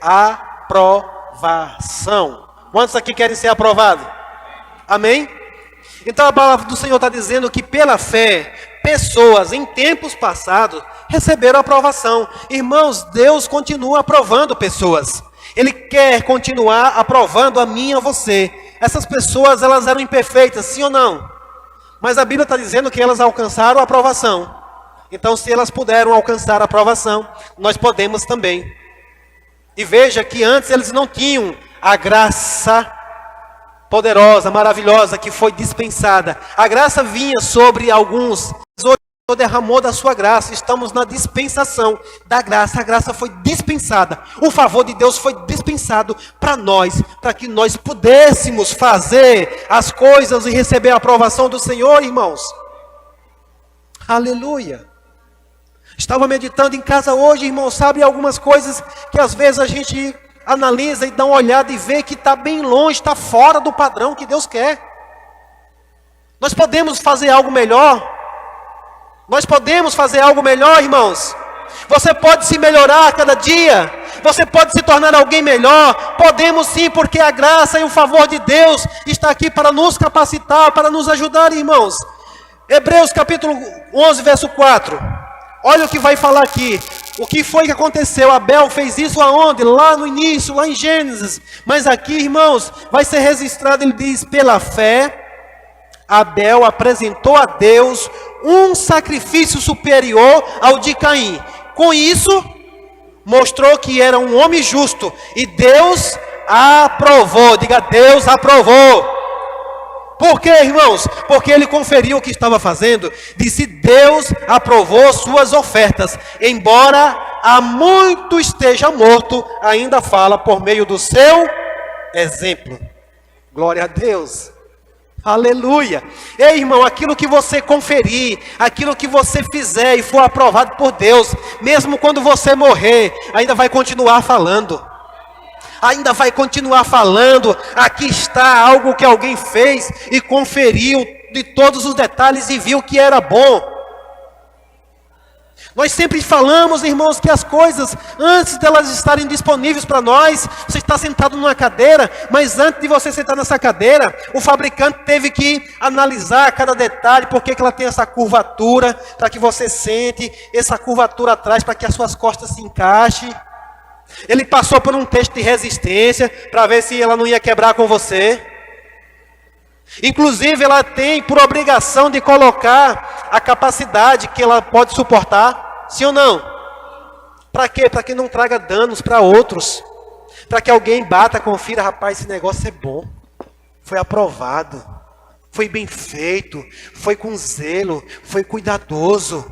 Aprovação. Quantos aqui querem ser aprovados? Amém? Então a palavra do Senhor está dizendo que pela fé, pessoas em tempos passados receberam aprovação. Irmãos, Deus continua aprovando pessoas. Ele quer continuar aprovando a mim e a você. Essas pessoas, elas eram imperfeitas, sim ou não? Mas a Bíblia está dizendo que elas alcançaram a aprovação. Então, se elas puderam alcançar a aprovação, nós podemos também. E veja que antes eles não tinham a graça poderosa, maravilhosa, que foi dispensada. A graça vinha sobre alguns, mas hoje o Senhor derramou da sua graça. Estamos na dispensação da graça. A graça foi dispensada. O favor de Deus foi dispensado para nós, para que nós pudéssemos fazer as coisas e receber a aprovação do Senhor, irmãos. Aleluia. Estava meditando em casa hoje, irmão, sabe, algumas coisas que às vezes a gente analisa e dá uma olhada e vê que está bem longe, está fora do padrão que Deus quer. Nós podemos fazer algo melhor. Nós podemos fazer algo melhor, irmãos. Você pode se melhorar a cada dia. Você pode se tornar alguém melhor. Podemos sim, porque a graça e o favor de Deus está aqui para nos capacitar, para nos ajudar, irmãos. Hebreus capítulo 11, verso 4. Olha o que vai falar aqui. O que foi que aconteceu? Abel fez isso aonde? Lá no início, lá em Gênesis. Mas aqui, irmãos, vai ser registrado, ele diz, pela fé, Abel apresentou a Deus um sacrifício superior ao de Caim. Com isso, mostrou que era um homem justo. E Deus aprovou. Diga, Deus aprovou. Por quê, irmãos? Porque ele conferiu o que estava fazendo. Disse, Deus aprovou suas ofertas. Embora há muito esteja morto, ainda fala por meio do seu exemplo. Glória a Deus. Aleluia. Ei, irmão, aquilo que você conferir, aquilo que você fizer e for aprovado por Deus, mesmo quando você morrer, ainda vai continuar falando. Ainda vai continuar falando. Aqui está algo que alguém fez e conferiu de todos os detalhes e viu que era bom. Nós sempre falamos, irmãos, que as coisas, antes delas estarem disponíveis para nós, você está sentado numa cadeira, mas antes de você sentar nessa cadeira, o fabricante teve que analisar cada detalhe, porque que ela tem essa curvatura, para que você sente essa curvatura atrás, para que as suas costas se encaixem. Ele passou por um teste de resistência, para ver se ela não ia quebrar com você. Inclusive, ela tem por obrigação de colocar a capacidade que ela pode suportar, sim ou não? Para quê? Para que não traga danos para outros. Para que alguém bata, confira, rapaz, esse negócio é bom. Foi aprovado. Foi bem feito. Foi com zelo. Foi cuidadoso.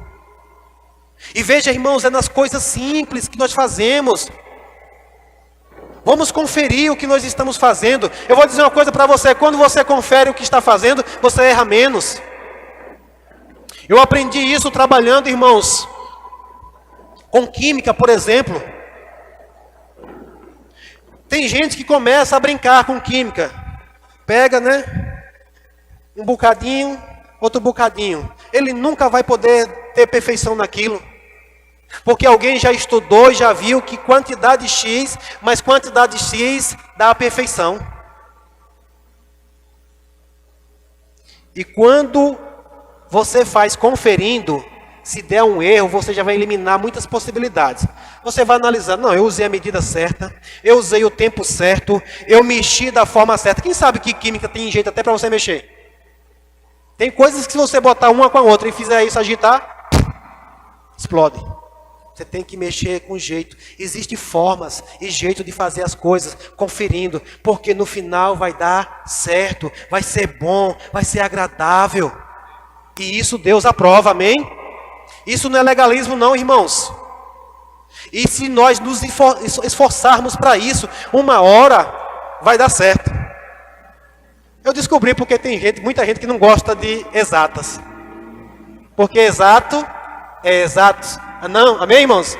E veja, irmãos, é nas coisas simples que nós fazemos. Vamos conferir o que nós estamos fazendo. Eu vou dizer uma coisa para você. Quando você confere o que está fazendo, você erra menos. Eu aprendi isso trabalhando, irmãos, com química, por exemplo. Tem gente que começa a brincar com química. Pega, né? Um bocadinho, outro bocadinho. Ele nunca vai poder ter perfeição naquilo. Porque alguém já estudou e já viu que quantidade X, mais quantidade X dá a perfeição. E quando você faz conferindo, se der um erro, você já vai eliminar muitas possibilidades. Você vai analisar, não, eu usei a medida certa, eu usei o tempo certo, eu mexi da forma certa. Quem sabe que química tem jeito até para você mexer? Tem coisas que se você botar uma com a outra e fizer isso agitar, explode. Você tem que mexer com jeito. Existem formas e jeito de fazer as coisas, conferindo, porque no final vai dar certo, vai ser bom, vai ser agradável. E isso Deus aprova, amém? Isso não é legalismo não, irmãos. E se nós nos esforçarmos para isso, uma hora vai dar certo. Eu descobri porque tem muita gente que não gosta de exatas. Porque exato é exato. Não, amém, irmãos?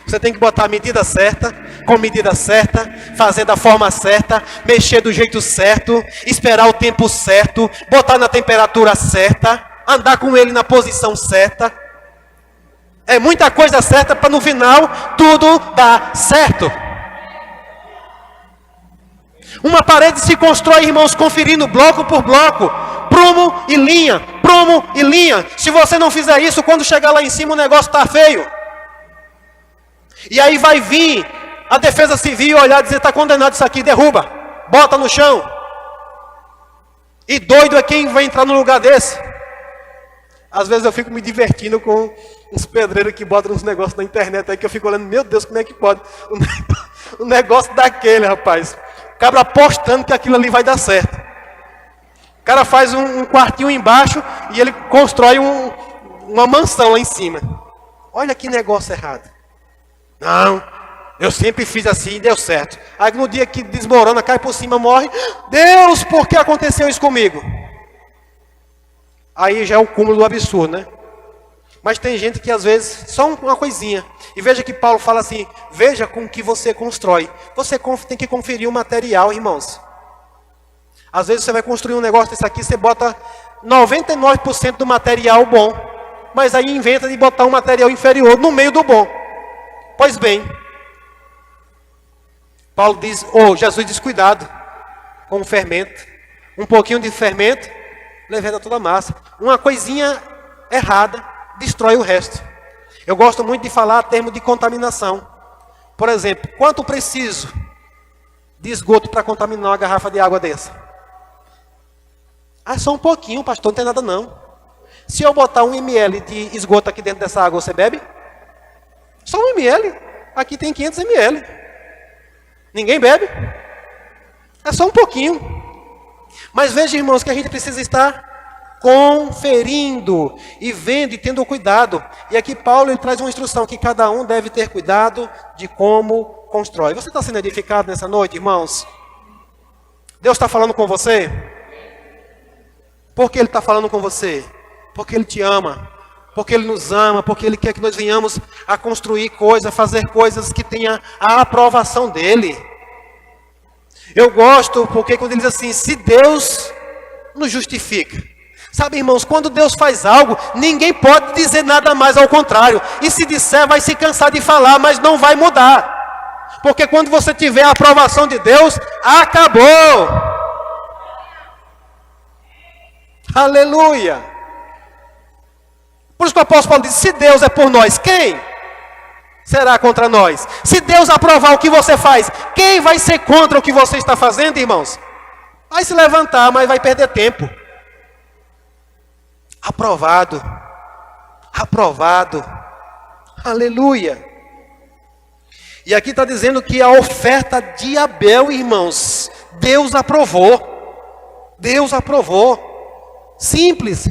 Você tem que botar a medida certa, com a medida certa, fazer da forma certa, mexer do jeito certo, esperar o tempo certo, botar na temperatura certa, andar com ele na posição certa. É muita coisa certa para no final tudo dar certo. Uma parede se constrói, irmãos, conferindo bloco por bloco, prumo e linha, prumo e linha. Se você não fizer isso, quando chegar lá em cima o negócio está feio. E aí vai vir a defesa civil olhar e dizer, está condenado isso aqui, derruba, bota no chão. E doido é quem vai entrar no lugar desse. Às vezes eu fico me divertindo com uns pedreiros que botam uns negócios na internet aí, que eu fico olhando, meu Deus, como é que pode? Um negócio daquele, rapaz. O cabra apostando que aquilo ali vai dar certo. O cara faz um quartinho embaixo e ele constrói uma mansão lá em cima. Olha que negócio errado. Não, eu sempre fiz assim e deu certo. Aí no dia que desmorona, cai por cima, morre. Deus, por que aconteceu isso comigo? Aí já é o cúmulo do absurdo, né? Mas tem gente que às vezes, só uma coisinha. E veja que Paulo fala assim, veja com que você constrói. Você tem que conferir o material, irmãos. Às vezes você vai construir um negócio desse aqui, você bota 99% do material bom. Mas aí inventa de botar um material inferior no meio do bom. Pois bem, Jesus diz, cuidado com o fermento. Um pouquinho de fermento, levanta toda a massa. Uma coisinha errada, destrói o resto. Eu gosto muito de falar a termo de contaminação. Por exemplo, quanto preciso de esgoto para contaminar uma garrafa de água dessa? Só um pouquinho, pastor, não tem nada não. Se eu botar 1 ml de esgoto aqui dentro dessa água, você bebe? Só 1 ml. Aqui tem 500 ml. Ninguém bebe? É só um pouquinho. Mas veja, irmãos, que a gente precisa estar conferindo e vendo e tendo cuidado. E aqui Paulo ele traz uma instrução que cada um deve ter cuidado de como constrói. Você está sendo edificado nessa noite, irmãos? Deus está falando com você? Por que Ele está falando com você? Porque Ele te ama. Porque Ele nos ama. Porque Ele quer que nós venhamos a construir coisas, a fazer coisas que tenham a aprovação dEle. Eu gosto porque quando Ele diz assim, se Deus nos justifica. Sabe, irmãos, quando Deus faz algo, ninguém pode dizer nada mais ao contrário. E se disser, vai se cansar de falar, mas não vai mudar. Porque quando você tiver a aprovação de Deus, acabou. Aleluia. Por isso que o apóstolo Paulo diz, se Deus é por nós, quem será contra nós? Se Deus aprovar o que você faz, quem vai ser contra o que você está fazendo, irmãos? Vai se levantar, mas vai perder tempo. Aprovado, aprovado, aleluia. E aqui está dizendo que a oferta de Abel, irmãos, Deus aprovou. Deus aprovou. Simples.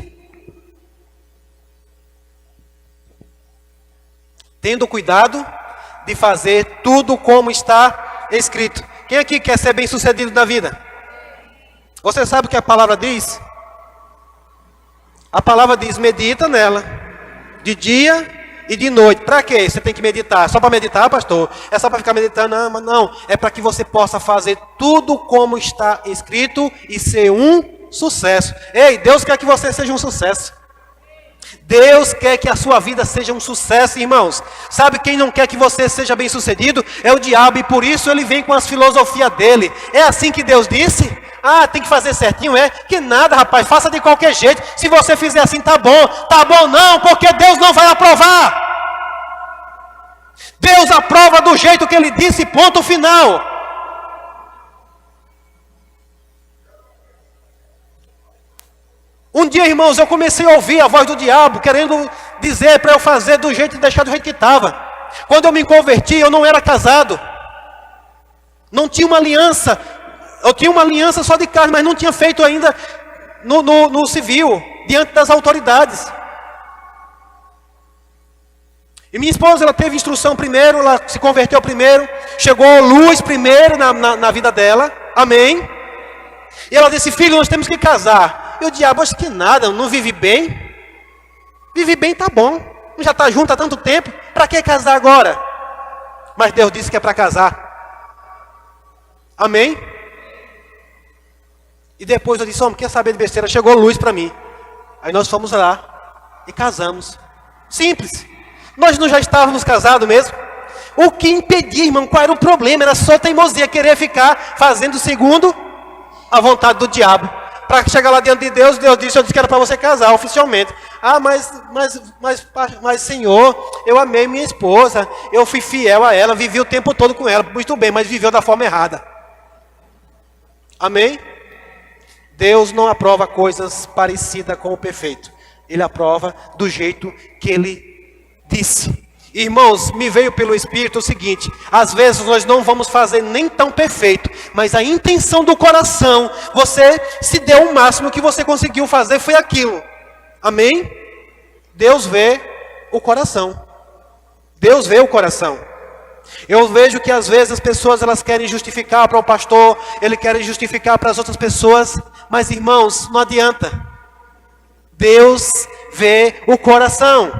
Tendo cuidado de fazer tudo como está escrito. Quem aqui quer ser bem sucedido na vida? Você sabe o que a palavra diz? A palavra diz, medita nela, de dia e de noite. Para quê? Você tem que meditar. Só para meditar, pastor? É só para ficar meditando? Não, não. É para que você possa fazer tudo como está escrito e ser um sucesso. Ei, Deus quer que você seja um sucesso. Deus quer que a sua vida seja um sucesso, irmãos. Sabe quem não quer que você seja bem sucedido? É o diabo, e por isso ele vem com as filosofias dele. É assim que Deus disse? Tem que fazer certinho, é? Que nada, rapaz, faça de qualquer jeito. Se você fizer assim, tá bom. Tá bom não, porque Deus não vai aprovar. Deus aprova do jeito que Ele disse, ponto final. Um dia, irmãos, eu comecei a ouvir a voz do diabo, querendo dizer para eu fazer do jeito e deixar do jeito que estava. Quando eu me converti, eu não era casado. Não tinha uma aliança. Eu tinha uma aliança só de carne, mas não tinha feito ainda no civil, diante das autoridades. E minha esposa, ela teve instrução primeiro, ela se converteu primeiro, chegou luz primeiro na vida dela, amém? E ela disse, filho, nós temos que casar. E o diabo, acho que nada, não vive bem? Vive bem, tá bom, já está junto há tanto tempo, para que casar agora? Mas Deus disse que é para casar, amém? E depois eu disse, homem, quer saber de besteira? Chegou luz para mim. Aí nós fomos lá e casamos. Simples. Nós não já estávamos casados mesmo? O que impedia, irmão, qual era o problema? Era só teimosia, querer ficar fazendo segundo a vontade do diabo. Para chegar lá diante de Deus, Deus disse, eu disse que era para você casar oficialmente. Mas Senhor, eu amei minha esposa, eu fui fiel a ela, vivi o tempo todo com ela. Muito bem, mas viveu da forma errada. Amém? Deus não aprova coisas parecidas com o perfeito. Ele aprova do jeito que Ele disse. Irmãos, me veio pelo Espírito o seguinte: às vezes nós não vamos fazer nem tão perfeito, mas a intenção do coração, você se deu o máximo que você conseguiu fazer, foi aquilo. Amém? Deus vê o coração. Deus vê o coração. Eu vejo que às vezes as pessoas elas querem justificar para o pastor, eles querem justificar para as outras pessoas, mas irmãos, não adianta. Deus vê o coração.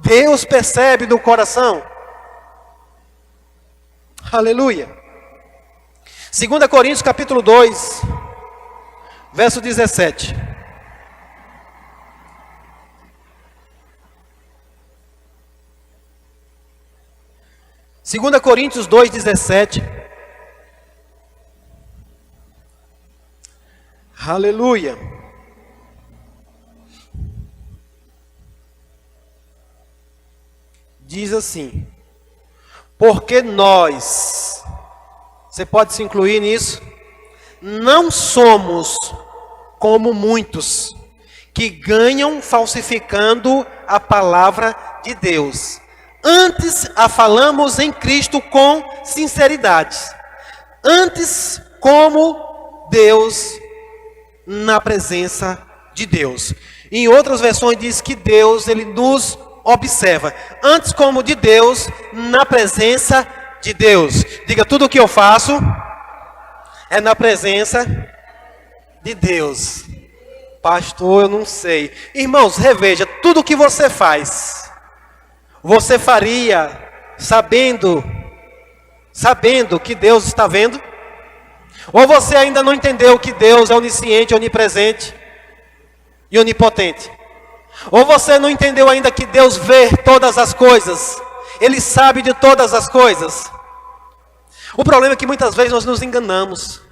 Deus percebe do coração. Aleluia. 2 Coríntios capítulo 2, verso 17. Segunda Coríntios 2:17. Aleluia. Diz assim: porque nós, você pode se incluir nisso, não somos como muitos que ganham falsificando a palavra de Deus. Antes a falamos em Cristo com sinceridade. Antes como Deus, na presença de Deus. Em outras versões diz que Deus, Ele nos observa. Antes como de Deus, na presença de Deus. Diga, tudo o que eu faço é na presença de Deus. Pastor, eu não sei. Irmãos, reveja, tudo o que você faz, você faria sabendo que Deus está vendo? Ou você ainda não entendeu que Deus é onisciente, onipresente e onipotente? Ou você não entendeu ainda que Deus vê todas as coisas? Ele sabe de todas as coisas. O problema é que muitas vezes nós nos enganamos.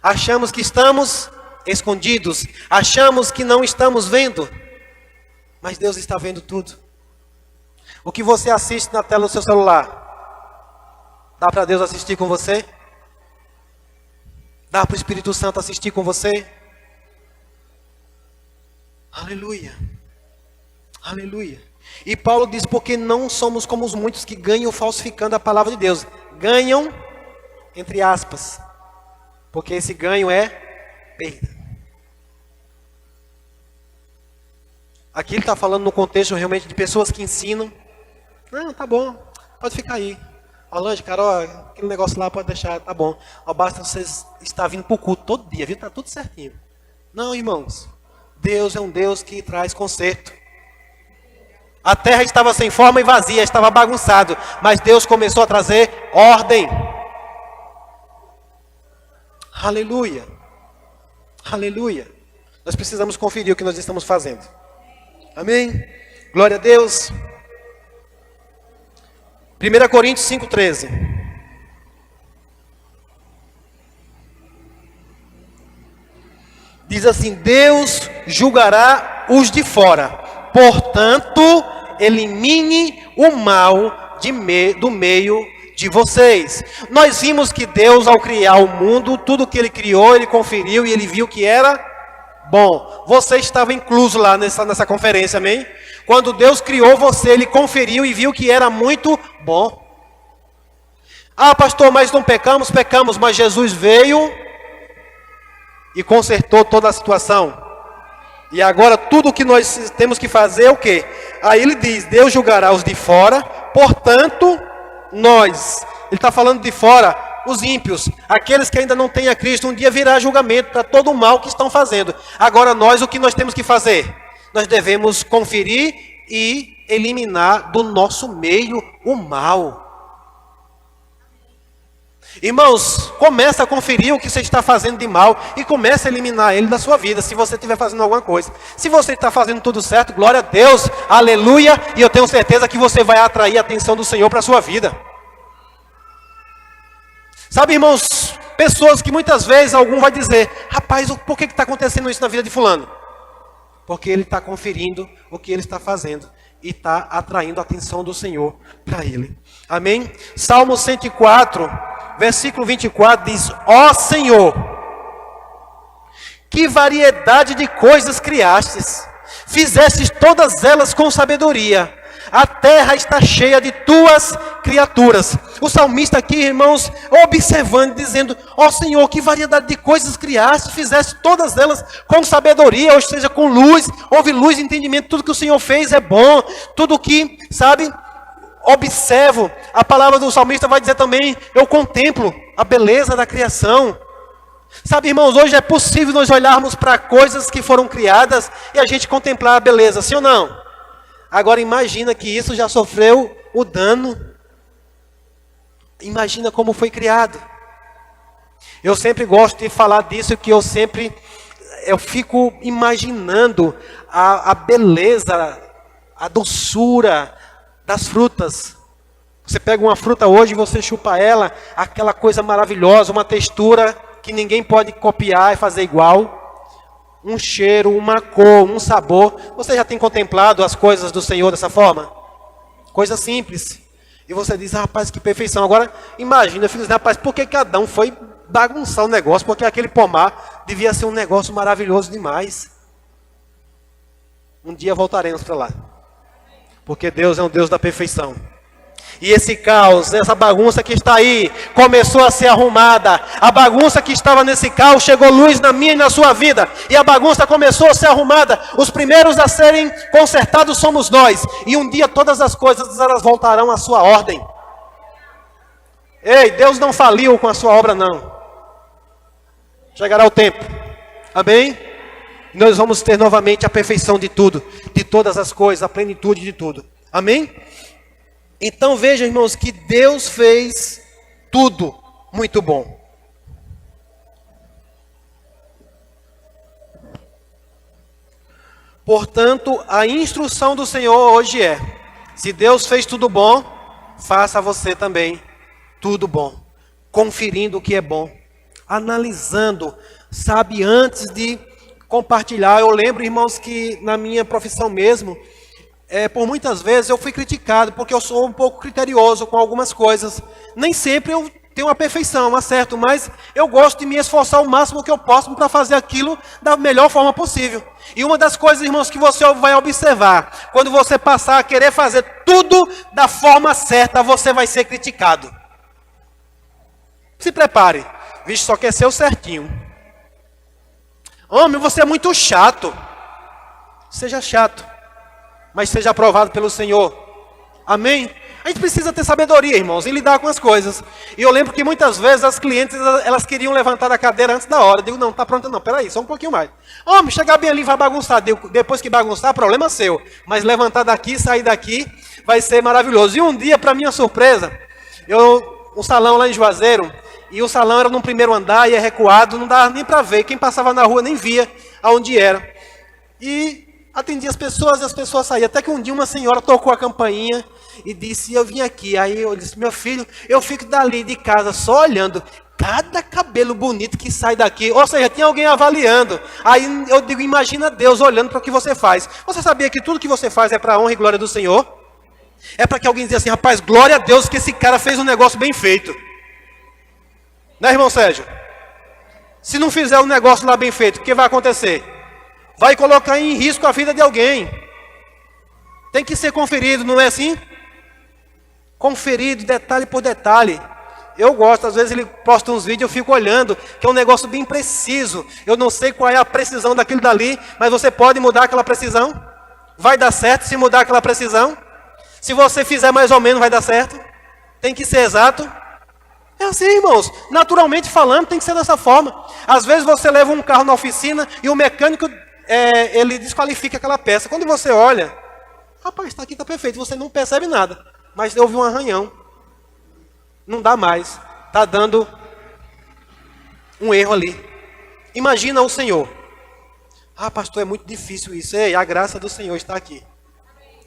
Achamos que estamos escondidos. Achamos que não estamos vendo. Mas Deus está vendo tudo. O que você assiste na tela do seu celular, dá para Deus assistir com você? Dá para o Espírito Santo assistir com você? Aleluia. Aleluia. E Paulo diz, porque não somos como os muitos que ganham falsificando a palavra de Deus. Ganham, entre aspas, porque esse ganho é perda. Aqui ele está falando no contexto realmente de pessoas que ensinam. Não, tá bom, pode ficar aí. Alange, Carol, aquele negócio lá pode deixar, tá bom. Basta você estar vindo para o culto todo dia, viu? Tá tudo certinho. Não, irmãos, Deus é um Deus que traz conserto. A terra estava sem forma e vazia, estava bagunçado, mas Deus começou a trazer ordem. Aleluia. Aleluia. Nós precisamos conferir o que nós estamos fazendo. Amém? Glória a Deus. 1 Coríntios 5,13. Diz assim: Deus julgará os de fora. Portanto, elimine o mal do meio de vocês. Nós vimos que Deus, ao criar o mundo, tudo que Ele criou, Ele conferiu e Ele viu que era bom. Você estava incluso lá nessa conferência, amém? Quando Deus criou você, Ele conferiu e viu que era muito bom. Ah, pastor, mas não pecamos, mas Jesus veio e consertou toda a situação. E agora tudo o que nós temos que fazer é o quê? Aí ele diz, Deus julgará os de fora, portanto, nós. Ele está falando de fora, os ímpios, aqueles que ainda não têm a Cristo, um dia virá julgamento para todo o mal que estão fazendo. Agora nós, o que nós temos que fazer? Nós devemos conferir e eliminar do nosso meio o mal. Irmãos, começa a conferir o que você está fazendo de mal e começa a eliminar ele da sua vida, se você estiver fazendo alguma coisa. Se você está fazendo tudo certo, glória a Deus, aleluia, e eu tenho certeza que você vai atrair a atenção do Senhor para a sua vida. Sabe, irmãos, pessoas que muitas vezes algum vai dizer, rapaz, por que está acontecendo isso na vida de fulano? Porque ele está conferindo o que ele está fazendo e está atraindo a atenção do Senhor para ele. Amém? Salmo 104, versículo 24 diz, ó Senhor, que variedade de coisas criastes, fizestes todas elas com sabedoria. A terra está cheia de tuas criaturas. O salmista aqui, irmãos, observando, dizendo, ó Senhor, que variedade de coisas criaste, fizeste todas elas com sabedoria, ou seja, com luz, houve luz e entendimento, tudo que o Senhor fez é bom, tudo que, sabe, observo. A palavra do salmista vai dizer também, eu contemplo a beleza da criação. Sabe, irmãos, hoje é possível nós olharmos para coisas que foram criadas e a gente contemplar a beleza, sim ou não? Agora imagina que isso já sofreu o dano. Imagina como foi criado. Eu sempre gosto de falar disso, que eu fico imaginando a beleza, a doçura das frutas. Você pega uma fruta hoje, você chupa ela, aquela coisa maravilhosa, uma textura que ninguém pode copiar e fazer igual. Um cheiro, uma cor, um sabor. Você já tem contemplado as coisas do Senhor dessa forma? Coisa simples. E você diz, rapaz, que perfeição. Agora, imagina, eu fico dizendo, rapaz, por que Adão foi bagunçar o negócio? Porque aquele pomar devia ser um negócio maravilhoso demais. Um dia voltaremos para lá. Porque Deus é um Deus da perfeição. E esse caos, essa bagunça que está aí, começou a ser arrumada. A bagunça que estava nesse caos, chegou luz na minha e na sua vida. E a bagunça começou a ser arrumada. Os primeiros a serem consertados somos nós. E um dia todas as coisas, elas voltarão à sua ordem. Ei, Deus não faliu com a sua obra, não. Chegará o tempo. Amém? E nós vamos ter novamente a perfeição de tudo. De todas as coisas, a plenitude de tudo. Amém? Então vejam, irmãos, que Deus fez tudo muito bom. Portanto, a instrução do Senhor hoje é: se Deus fez tudo bom, faça você também tudo bom. Conferindo o que é bom. Analisando, sabe, antes de compartilhar. Eu lembro, irmãos, que na minha profissão mesmo, por muitas vezes eu fui criticado porque eu sou um pouco criterioso com algumas coisas. Nem sempre eu tenho a perfeição, acerto, mas eu gosto de me esforçar o máximo que eu posso para fazer aquilo da melhor forma possível. E uma das coisas, irmãos, que você vai observar, quando você passar a querer fazer tudo da forma certa, você vai ser criticado. Se prepare, vixe, só quer ser o certinho. Homem, você é muito chato. Seja chato, mas seja aprovado pelo Senhor. Amém? A gente precisa ter sabedoria, irmãos, em lidar com as coisas. E eu lembro que muitas vezes as clientes, elas queriam levantar da cadeira antes da hora. Eu digo, não, tá pronta não, peraí, só um pouquinho mais. Homem, chegar bem ali vai bagunçar. Depois que bagunçar, problema seu. Mas levantar daqui, sair daqui, vai ser maravilhoso. E um dia, para minha surpresa, um salão lá em Juazeiro, e o salão era no primeiro andar e é recuado, não dava nem para ver. Quem passava na rua nem via aonde era. E atendia as pessoas e as pessoas saíam. Até que um dia uma senhora tocou a campainha e disse, eu vim aqui. Aí eu disse, meu filho, eu fico dali de casa só olhando cada cabelo bonito que sai daqui. Ou seja, tinha alguém avaliando. Aí eu digo, imagina Deus olhando para o que você faz. Você sabia que tudo que você faz é para a honra e glória do Senhor? É para que alguém diga assim, rapaz, glória a Deus que esse cara fez um negócio bem feito. Né, irmão Sérgio? Se não fizer um negócio lá bem feito, o que vai acontecer? Vai colocar em risco a vida de alguém. Tem que ser conferido, não é assim? Conferido, detalhe por detalhe. Eu gosto, às vezes ele posta uns vídeos, eu fico olhando, que é um negócio bem preciso. Eu não sei qual é a precisão daquilo dali, mas você pode mudar aquela precisão? Vai dar certo se mudar aquela precisão? Se você fizer mais ou menos, vai dar certo? Tem que ser exato? É assim, irmãos. Naturalmente falando, tem que ser dessa forma. Às vezes você leva um carro na oficina e o mecânico, ele desqualifica aquela peça. Quando você olha, rapaz, está aqui, está perfeito. Você não percebe nada. Mas houve um arranhão. Não dá mais. Está dando um erro ali. Imagina o Senhor. Ah, pastor, é muito difícil isso. Ei, a graça do Senhor está aqui.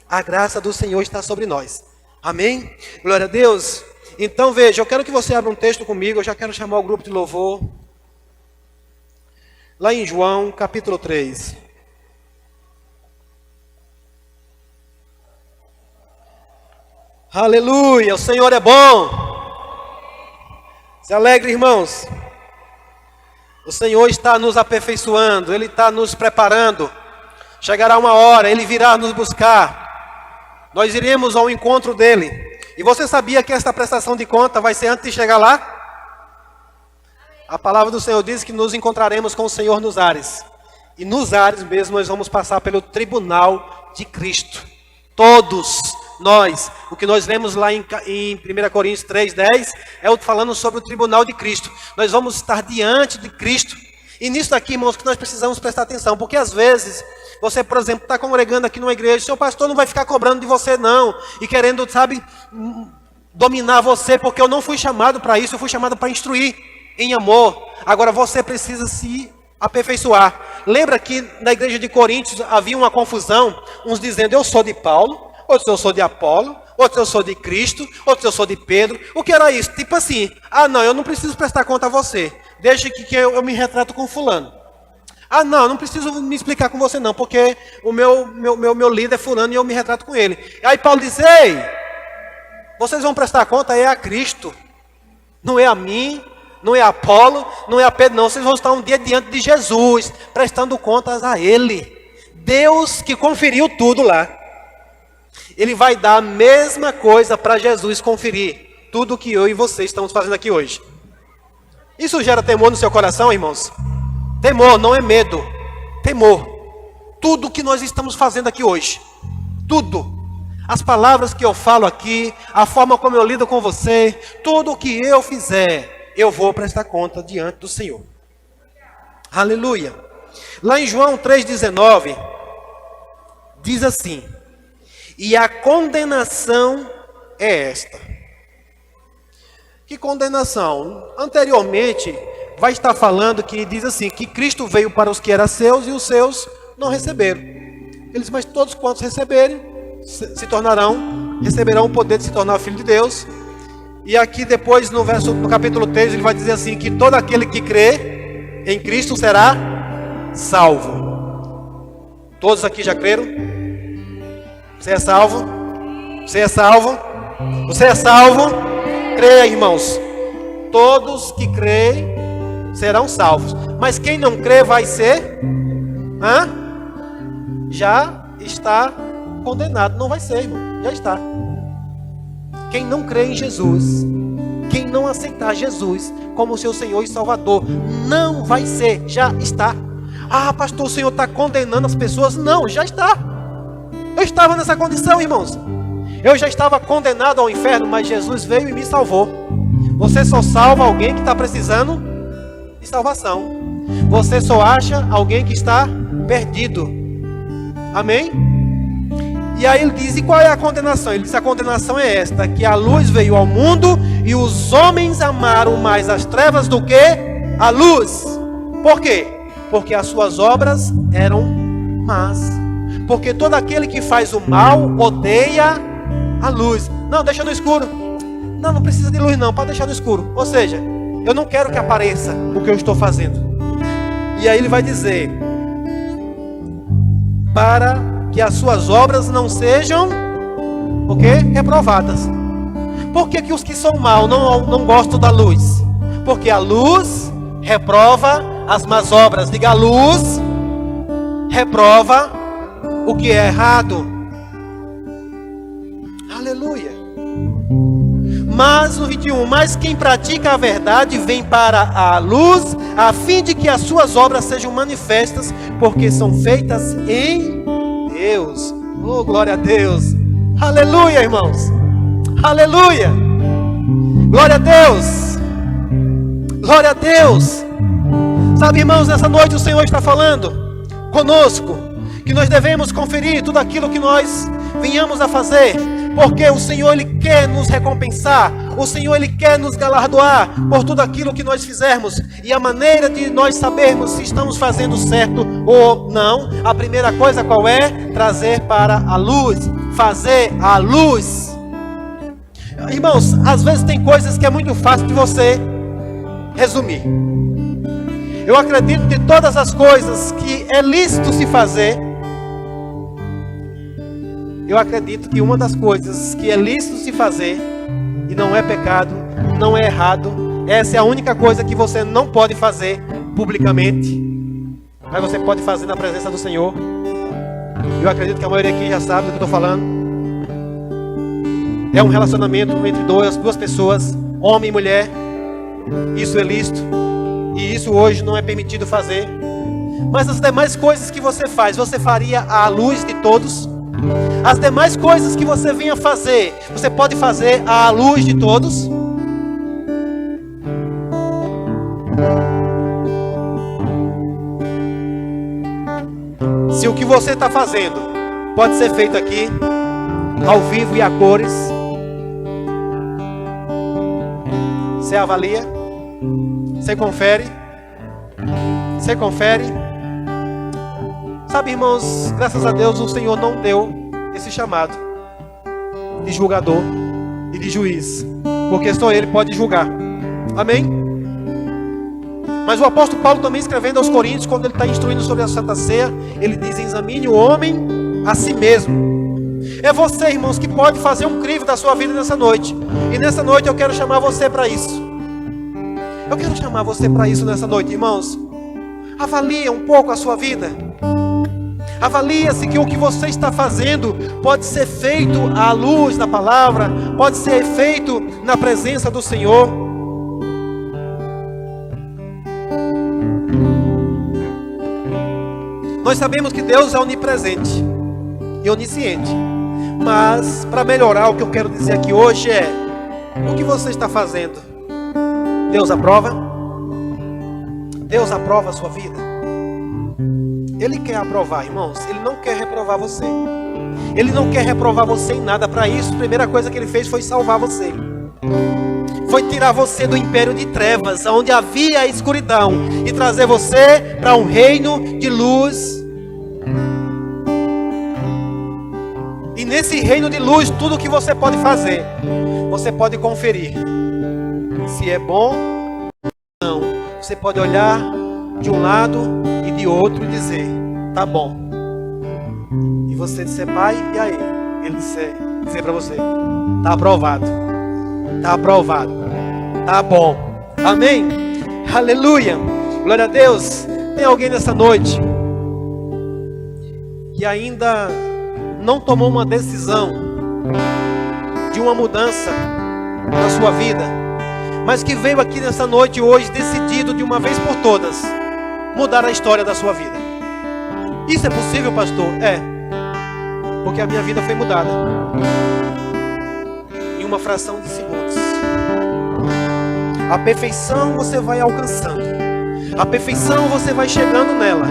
A graça do Senhor está sobre nós. Amém? Glória a Deus. Então veja, eu quero que você abra um texto comigo. Eu já quero chamar o grupo de louvor. Lá em João, capítulo 3. Aleluia, o Senhor é bom. Se alegre, irmãos. O Senhor está nos aperfeiçoando, Ele está nos preparando. Chegará uma hora, Ele virá nos buscar. Nós iremos ao encontro dEle. E você sabia que esta prestação de conta vai ser antes de chegar lá? A palavra do Senhor diz que nos encontraremos com o Senhor nos ares. E nos ares mesmo nós vamos passar pelo tribunal de Cristo. Todos nós. O que nós lemos lá em 1 Coríntios 3:10 é falando sobre o tribunal de Cristo. Nós vamos estar diante de Cristo. E nisso aqui, irmãos, que nós precisamos prestar atenção, porque às vezes, você, por exemplo, está congregando aqui numa igreja, seu pastor não vai ficar cobrando de você não, e querendo, sabe, dominar você, porque eu não fui chamado para isso, eu fui chamado para instruir em amor. Agora você precisa se aperfeiçoar. Lembra que na igreja de Coríntios havia uma confusão, uns dizendo eu sou de Paulo, outros eu sou de Apolo, outros eu sou de Cristo, outros eu sou de Pedro. O que era isso? Tipo assim, não, eu não preciso prestar conta a você, deixa que eu me retrato com fulano. Não, eu não preciso me explicar com você não, porque o meu líder é fulano e eu me retrato com ele. Aí Paulo diz, ei, vocês vão prestar conta a Cristo, não é a mim, não é a Apolo, não é a Pedro, não. Vocês vão estar um dia diante de Jesus, prestando contas a Ele. Deus que conferiu tudo lá. Ele vai dar a mesma coisa para Jesus conferir tudo o que eu e você estamos fazendo aqui hoje. Isso gera temor no seu coração, irmãos? Temor, não é medo. Temor. Tudo o que nós estamos fazendo aqui hoje. Tudo. As palavras que eu falo aqui, a forma como eu lido com você, tudo o que eu fizer, eu vou prestar conta diante do Senhor. Aleluia. Lá em João 3,19, diz assim: e a condenação é esta. Que condenação? Anteriormente, vai estar falando que diz assim, que Cristo veio para os que eram seus e os seus não receberam. Eles, mas todos quantos receberem, receberão o poder de se tornar filho de Deus. E aqui depois no capítulo 3 ele vai dizer assim, que todo aquele que crê em Cristo será salvo. Todos aqui já creram? Você é salvo? Você é salvo? Você é salvo? Creia, irmãos. Todos que creem serão salvos. Mas quem não crê vai ser? Já está condenado. Não vai ser, irmão. Já está. Quem não crê em Jesus, quem não aceitar Jesus como seu Senhor e Salvador, não vai ser, já está. Pastor, o Senhor está condenando as pessoas? Não, já está. Eu estava nessa condição, irmãos. Eu já estava condenado ao inferno, mas Jesus veio e me salvou. Você só salva alguém que está precisando de salvação. Você só acha alguém que está perdido. Amém? E aí ele diz, e qual é a condenação? Ele diz, a condenação é esta, que a luz veio ao mundo e os homens amaram mais as trevas do que a luz. Por quê? Porque as suas obras eram más. Porque todo aquele que faz o mal odeia a luz. Não, deixa no escuro. Não precisa de luz não, pode deixar no escuro. Ou seja, eu não quero que apareça o que eu estou fazendo. E aí ele vai dizer, para que as suas obras não sejam, o quê? Reprovadas. Por que os que são maus não gostam da luz? Porque a luz reprova as más obras. Diga, a luz reprova o que é errado. Aleluia. Mas no 21, mas quem pratica a verdade vem para a luz, a fim de que as suas obras sejam manifestas, porque são feitas em Deus. Oh, glória a Deus. Aleluia, irmãos. Aleluia. Glória a Deus. Glória a Deus. Sabe, irmãos, nessa noite o Senhor está falando conosco que nós devemos conferir tudo aquilo que nós venhamos a fazer, porque o Senhor, Ele quer nos recompensar, o Senhor, Ele quer nos galardoar por tudo aquilo que nós fizermos. E a maneira de nós sabermos se estamos fazendo certo ou não, a primeira coisa qual é? Trazer para a luz, fazer a luz. Irmãos, às vezes tem coisas que é muito fácil de você resumir. Eu acredito que todas as coisas que é lícito se fazer, eu acredito que uma das coisas que é lícito se fazer, e não é pecado, não é errado, essa é a única coisa que você não pode fazer publicamente, mas você pode fazer na presença do Senhor. Eu acredito que a maioria aqui já sabe do que eu estou falando. É um relacionamento entre duas pessoas, homem e mulher. Isso é lícito, e isso hoje não é permitido fazer. Mas as demais coisas que você faz, você faria à luz de todos? As demais coisas que você venha fazer, você pode fazer à luz de todos? se o que você está fazendo pode ser feito aqui, ao vivo e a cores, você avalia, você confere. Sabe, irmãos, graças a Deus o Senhor não deu esse chamado de julgador e de juiz, porque só Ele pode julgar. Amém? Mas o apóstolo Paulo também, escrevendo aos Coríntios, quando ele está instruindo sobre a Santa Ceia, ele diz: examine o homem a si mesmo. É você, irmãos, que pode fazer um crivo da sua vida nessa noite. E nessa noite eu quero chamar você para isso. Eu quero chamar você para isso nessa noite, irmãos. Avalie um pouco a sua vida. Avalie se que o que você está fazendo pode ser feito à luz da palavra, pode ser feito na presença do Senhor. Nós sabemos que Deus é onipresente e onisciente. Mas, para melhorar, o que eu quero dizer aqui hoje é: o que você está fazendo, Deus aprova? Deus aprova a sua vida? Ele quer aprovar, irmãos. Ele não quer reprovar você. Ele não quer reprovar você em nada. Para isso, a primeira coisa que Ele fez foi salvar você. Foi tirar você do império de trevas, onde havia a escuridão, e trazer você para um reino de luz. E nesse reino de luz, tudo que você pode fazer, você pode conferir se é bom ou não. Você pode olhar de um lado e de outro e dizer: tá bom. E você disser: pai, e aí? Ele dizer para você: tá aprovado. Tá aprovado. Tá bom. Amém? Aleluia. Glória a Deus. Tem alguém nessa noite que ainda não tomou uma decisão de uma mudança na sua vida, mas que veio aqui nessa noite hoje decidido de uma vez por todas mudar a história da sua vida? Isso é possível, pastor? É, porque a minha vida foi mudada em uma fração de segundos. A perfeição você vai alcançando, a perfeição você vai chegando nela.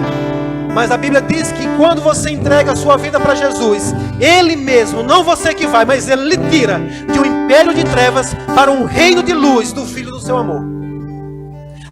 Mas a Bíblia diz que quando você entrega a sua vida para Jesus, Ele mesmo, não você que vai, mas Ele lhe tira de um império de trevas para um reino de luz do Filho do seu amor.